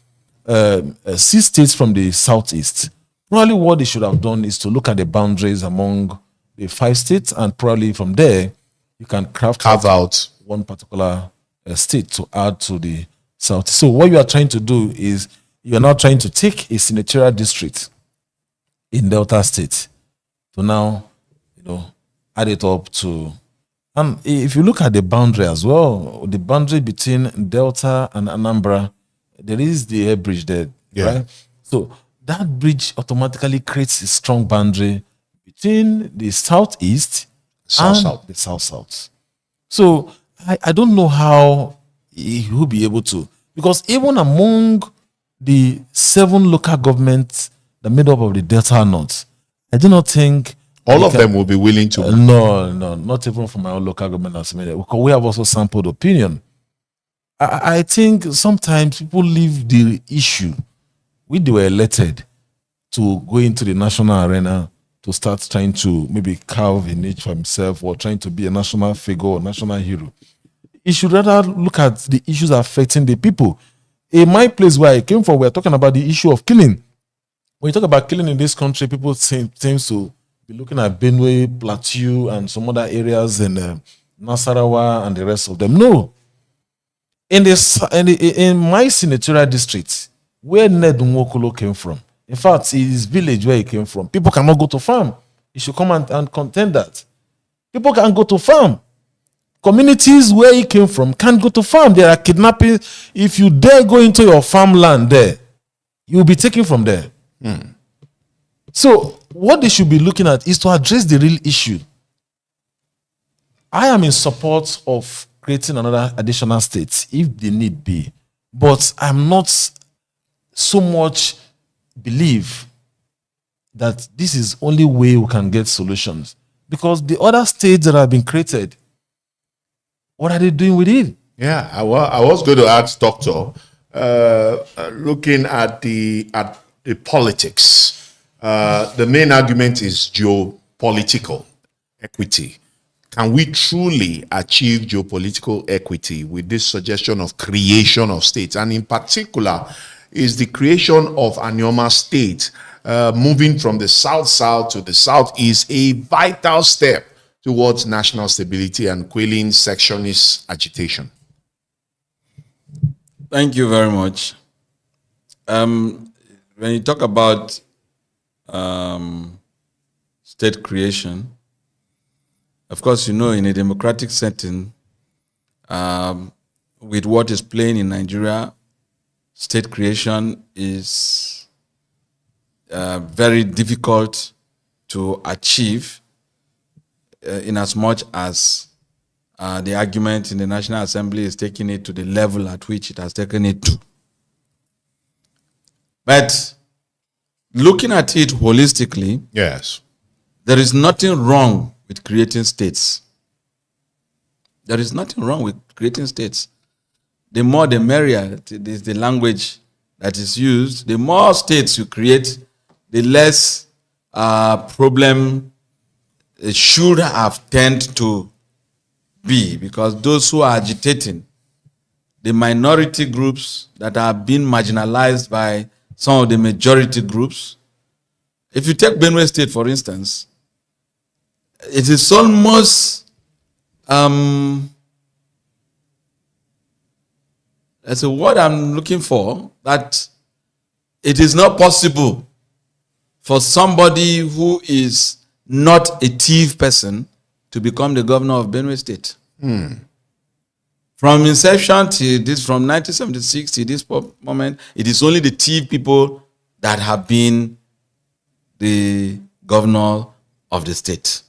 6 states from the Southeast, probably what they should have done is to look at the boundaries among the 5 states, and probably from there, you can carve out one particular state to add to the South. So what you are trying to do is you are now trying to take a senatorial district in Delta State to now, add it up to. And if you look at the boundary as well, the boundary between Delta and Anambra, there is the air bridge there, right? So that bridge automatically creates a strong boundary between the Southeast and the South. So I don't know how he will be able to, because even among the 7 local governments that made up of the Delta North, I do not think all of them will be willing to. No, not even from my own local government assembly, because we have also sampled opinion. I think sometimes people leave the issue, when they were elected, to go into the national arena to start trying to maybe carve a niche for himself or trying to be a national figure or national hero. He should rather look at the issues affecting the people. In my place where I came from, we're talking about the issue of killing. When you talk about killing in this country, people seem to be looking at Benue, Plateau, and some other areas in Nasarawa and the rest of them. No. In my senatorial district, where Ned Nwokolo came from, in fact, his village where he came from, people cannot go to farm. He should come and contend that. People can go to farm. Communities where he came from can't go to farm. There are kidnapping. If you dare go into your farmland there, you'll be taken from there. So what they should be looking at is to address the real issue. I am in support of creating another additional state if the need be, but I'm not so much believe that this is only way we can get solutions, because the other states that have been created, what are they doing with it? Yeah, I was going to ask Doctor, looking at the politics, the main argument is geopolitical equity. Can we truly achieve geopolitical equity with this suggestion of creation of states? And in particular, is the creation of Anioma State, moving from the south-south to the southeast, a vital step towards national stability and quelling sectionist agitation? Thank you very much. When you talk about state creation, of course, you know, in a democratic setting, with what is playing in Nigeria, state creation is very difficult to achieve, in as much as the argument in the National Assembly is taking it to the level at which it has taken it to. But looking at it holistically, yes, there is nothing wrong with creating states. There is nothing wrong with creating states. The more the merrier is the language that is used. The more states you create, the less problem it should have tend to be, because those who are agitating, the minority groups that are being marginalized by some of the majority groups. If you take Benue State, for instance, it is almost that's a word I'm looking for, that it is not possible for somebody who is not a thief person to become the governor of Benue State. From inception to this, from 1976 to this moment, it is only the thief people that have been the governor of the state.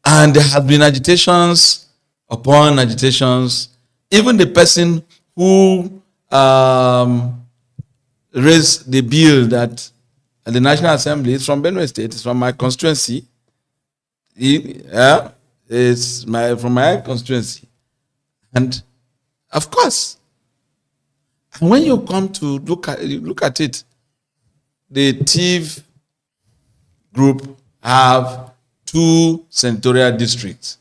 And there have been agitations upon agitations. Even the person who raised the bill that the National Assembly is from Benue State, it's from my constituency. It's from my constituency. And of course, when you come to look at it, the TIV group have 2 senatorial districts,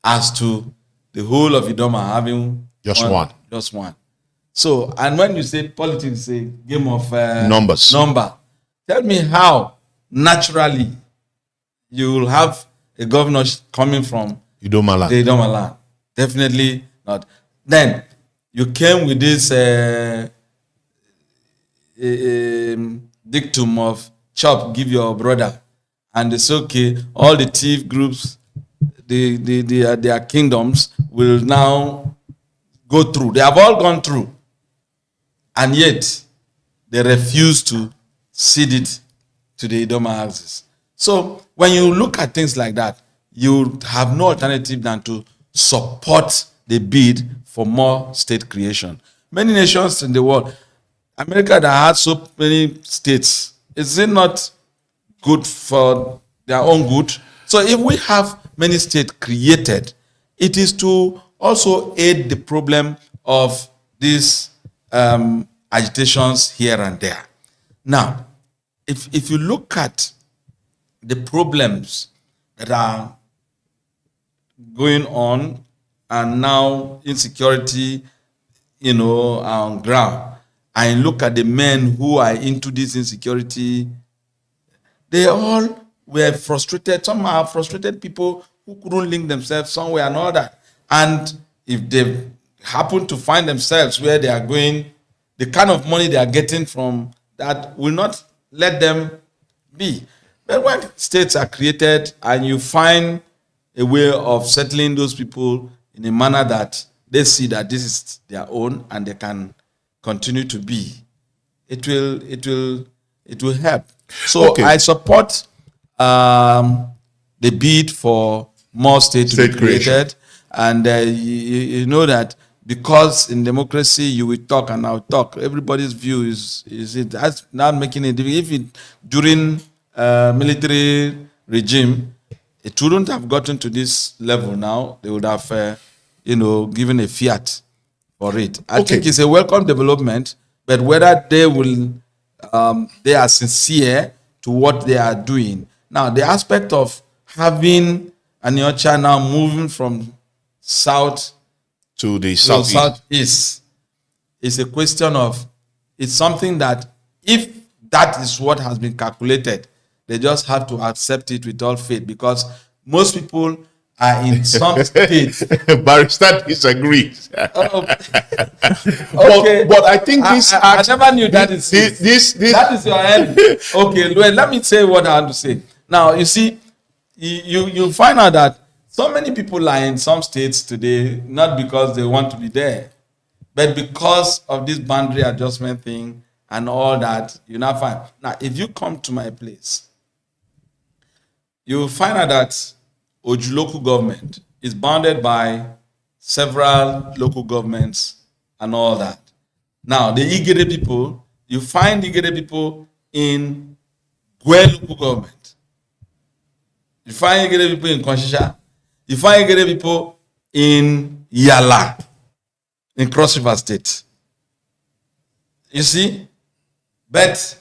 as to the whole of Idoma having just one. Just one. So, and when you say politics, a game of numbers. Tell me how naturally you will have a governor coming from Idoma land. the Idoma land. Definitely not. Then you came with this dictum of chop, give your brother, and it's okay. All the thief groups, their kingdoms will now go through. They have all gone through, and yet they refuse to cede it to the Idoma houses. So when you look at things like that, you have no alternative than to support the bid for more state creation. Many nations in the world, America that has so many states, is it not good for their own good? So if we have many states created, it is to also aid the problem of these agitations here and there. Now, if you look at the problems that are going on, and now insecurity, on ground, and look at the men who are into this insecurity, they all were frustrated. Some are frustrated people who couldn't link themselves somewhere or another. And if they happen to find themselves where they are going, the kind of money they are getting from that will not let them be. But when states are created and you find a way of settling those people in a manner that they see that this is their own and they can continue to be, it will help. So I support the bid for more states to be created, and you know that because in democracy you will talk and I'll talk. Everybody's view is it. That's not making it. If it during military regime, it wouldn't have gotten to this level now. They would have, given a fiat for it. I think it's a welcome development, but whether they will, they are sincere to what they are doing. Now, the aspect of having Aniocha now moving from south to the southeast is a question of, it's something that if that is what has been calculated, they just have to accept it with all faith, because most people are in some states. Barrister disagrees. Okay. But I think this I never knew that is this that is your end. Okay, well, let me say what I want to say. Now, you see, you find out that so many people are in some states today, not because they want to be there, but because of this boundary adjustment thing and all that. You now find, now, if you come to my place, you will find out that Oju local government is bounded by several local governments and all that. Now, the Igede people, you find Igede people in Gwe local government. You find Igede people in Konshisha. You find Igede people in Yala, in Cross River State. You see? But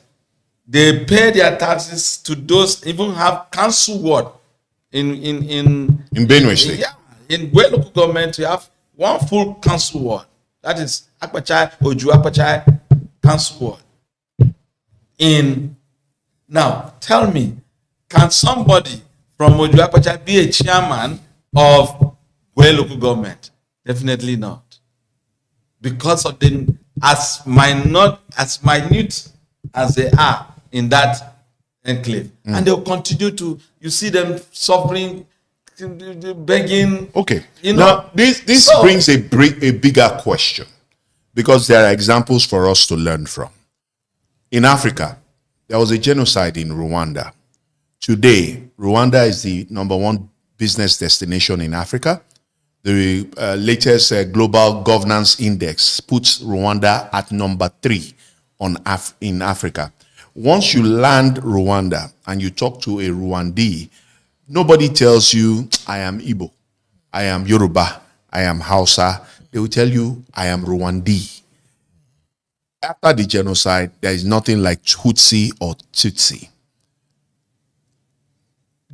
they pay their taxes to those, even have council ward in Benue State. Yeah, in Gwe local government, you have one full council ward. That is Akpachai, Oju Akpachai council ward. Now, tell me, can somebody from Oju Akpachai be a chairman of Gwe local government? Definitely not. Because of as minute as they are in that enclave. And they'll continue to, you see them suffering, begging. Okay. Now, this brings a bigger question, because there are examples for us to learn from. In Africa, there was a genocide in Rwanda. Today, Rwanda is the #1 business destination in Africa. The latest Global Governance Index puts Rwanda at #3 in Africa. Once you land Rwanda and you talk to a Rwandese, nobody tells you, I am Igbo, I am Yoruba, I am Hausa. They will tell you, I am Rwandese. After the genocide, there is nothing like Tutsi or Tutsi.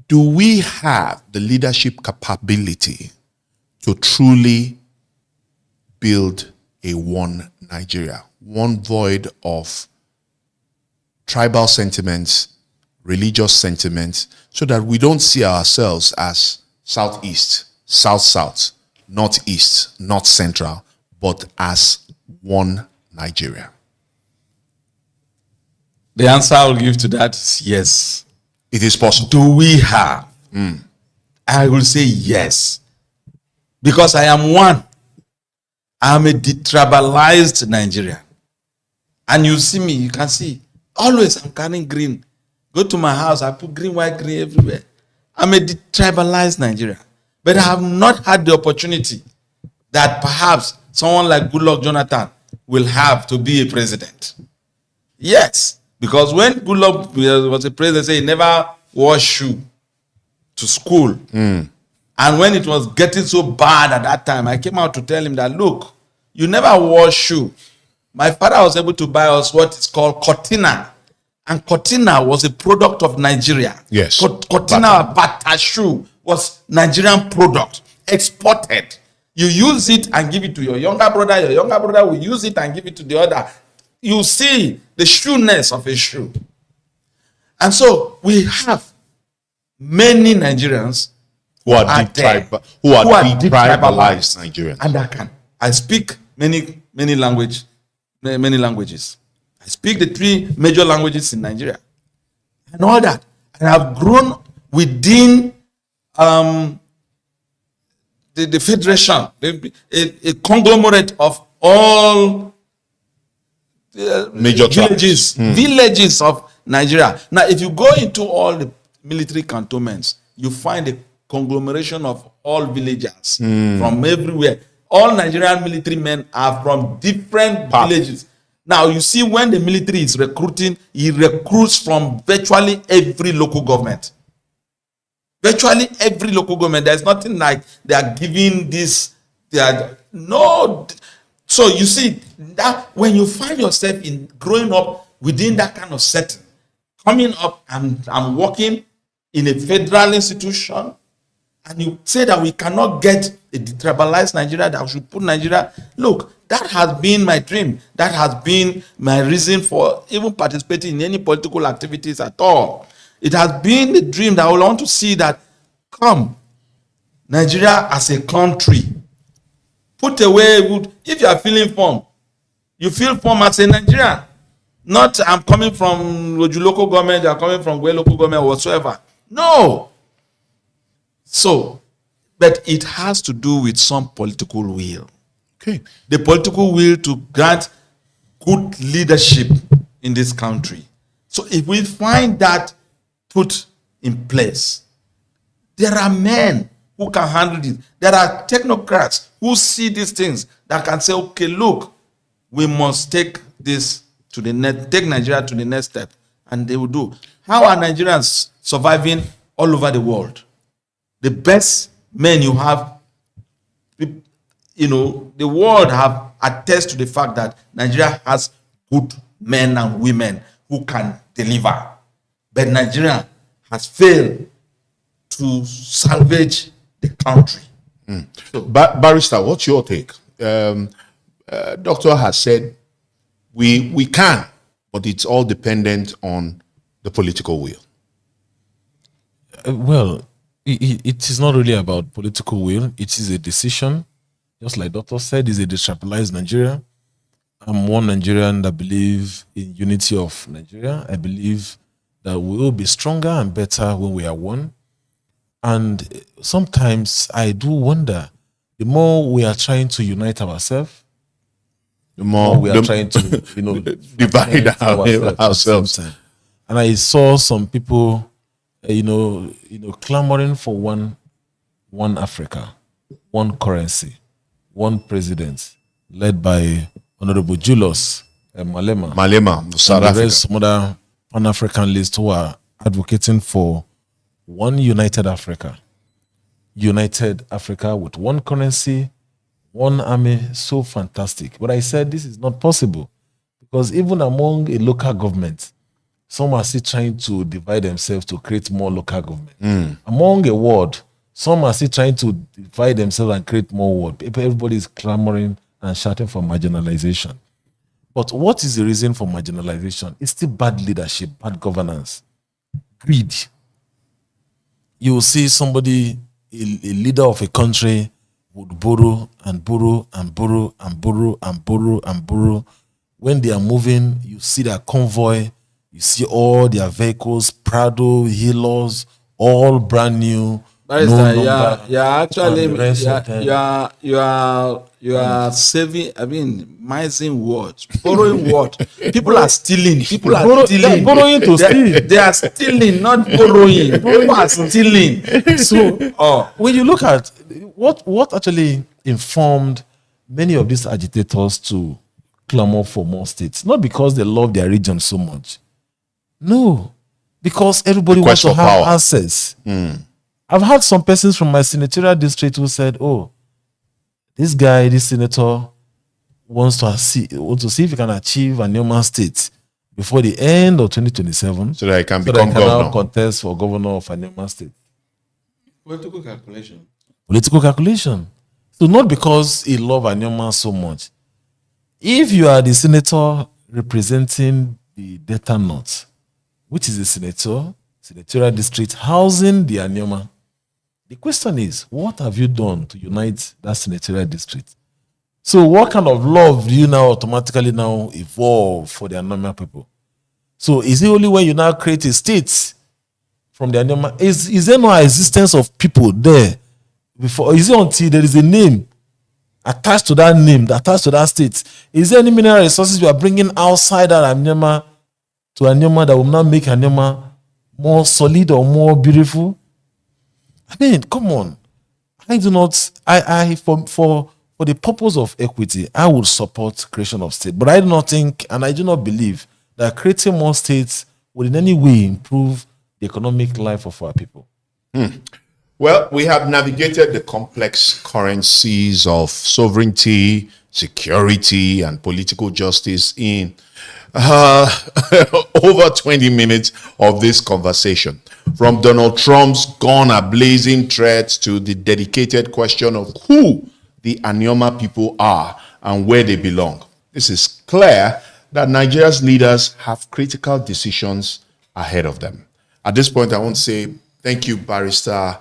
Do we have the leadership capability to truly build a one Nigeria, one void of tribal sentiments, religious sentiments, so that we don't see ourselves as Southeast, South-South, Northeast, North Central, but as one Nigeria? The answer I'll give to that is yes. It is possible. Do we have? I will say yes. Because I am one. I am a detribalized Nigerian. And you see me, you can see, always I'm carrying green. Go to my house, I put green, white, green everywhere. I'm a detribalized Nigerian. But I have not had the opportunity that perhaps someone like Goodluck Jonathan will have to be a president. Yes. Because when Goodluck was a president, he never wore shoe to school. And when it was getting so bad at that time, I came out to tell him that, look, you never wore shoe. My father was able to buy us what is called Cortina. And Cortina was a product of Nigeria. Yes. Cortina Bata shoe was Nigerian product, exported. You use it and give it to your younger brother will use it and give it to the other. You see the shoeness of a shoe. And so we have many Nigerians who are detribalized Nigerians. And I speak many languages. I speak the 3 major languages in Nigeria. And all that. And I've grown within the federation, a conglomerate of all Major tribes. villages of Nigeria. Now, if you go into all the military cantonments, you find a conglomeration of all villagers from everywhere. All Nigerian military men are from different villages. Now, you see, when the military is recruiting, he recruits from virtually every local government. Virtually every local government. There's nothing like they are giving this. They are no. So you see that when you find yourself in growing up within that kind of setting, coming up and working in a federal institution, and you say that we cannot get a detribalized Nigeria, that we should put Nigeria. Look, that has been my dream. That has been my reason for even participating in any political activities at all. It has been the dream that I want to see that come Nigeria as a country. Put away, if you are feeling form, you feel form as a Nigerian. Not I'm coming from Loju local government, you are coming from Gwe local government, whatsoever. No. So, but it has to do with some political will. Okay. The political will to grant good leadership in this country. So if we find that put in place, there are men who can handle it. There are technocrats who see these things that can say, okay, look, we must take this to the next, take Nigeria to the next step. And they will do. How are Nigerians surviving all over the world? The best men you have, the world have attest to the fact that Nigeria has good men and women who can deliver. But Nigeria has failed to salvage the country. So, Barrister, what's your take? Doctor has said we can, but it's all dependent on the political will. Well, it is not really about political will. It is a decision. Just like Doctor said, it's a decentralized Nigeria. I'm one Nigerian that believes in unity of Nigeria. I believe that we will be stronger and better when we are one. And sometimes I do wonder, the more we are trying to unite ourselves, The more we are trying to, divide ourselves. And I saw some people, clamoring for one Africa, one currency, one president, led by Honorable Julius Malema of South Africa. Some other Pan-Africanists who are advocating for one united Africa. United Africa with one currency, one army, so fantastic. But I said this is not possible because even among a local government, some are still trying to divide themselves to create more local government. Among a ward, some are still trying to divide themselves and create more ward. Everybody is clamoring and shouting for marginalization. But what is the reason for marginalization? It's still bad leadership, bad governance, greed. You will see somebody, a leader of a country, would borrow and borrow and borrow and borrow and borrow and borrow. When they are moving, you see their convoy, you see all their vehicles, Prado, Hilos, all brand new. You are saving, mising what? Borrowing what? People are stealing. People are stealing. Borrowing to steal. They are stealing, not borrowing. People are stealing. So, when you look at what actually informed many of these agitators to clamor for more states, not because they love their region so much. No, because everybody wants to have power. access. I've had some persons from my senatorial district who said, "Oh, this senator wants to see if he can achieve Anioma State before the end of 2027, so that he can become governor. Now contest for governor of Anioma State." Political calculation. Political calculation. So not because he loves Anioma so much. If you are the senator representing the Delta North, which is the senatorial district housing the Anioma, the question is, what have you done to unite that senatorial district? So what kind of love do you now automatically now evolve for the Anioma people? So is it only when you now create a state from the Anioma? Is there no existence of people there before, is it until there is a name attached to that name, attached to that state? Is there any mineral resources we are bringing outside that Anioma to Anioma that will not make Anioma more solid or more beautiful? I mean, come on. I do not. I for the purpose of equity, I would support creation of state, but I do not think, and I do not believe that creating more states would in any way improve the economic life of our people. Well, we have navigated the complex currencies of sovereignty, security, and political justice in over 20 minutes of this conversation. From Donald Trump's gun ablazing threats to the dedicated question of who the Anioma people are and where they belong. This is clear that Nigeria's leaders have critical decisions ahead of them. At this point, I want to say thank you, Barrister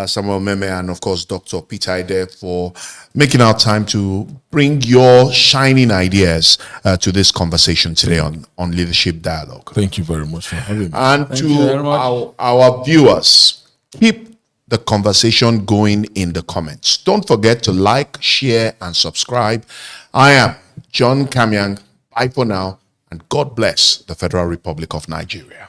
Samuel Meme, and of course, Dr. Peter Ide, for making our time to bring your shining ideas to this conversation today on Leadership Dialogue. Thank you very much for having me. And to our viewers, keep the conversation going in the comments. Don't forget to like, share, and subscribe. I am John Kamyang. Bye for now, and God bless the Federal Republic of Nigeria.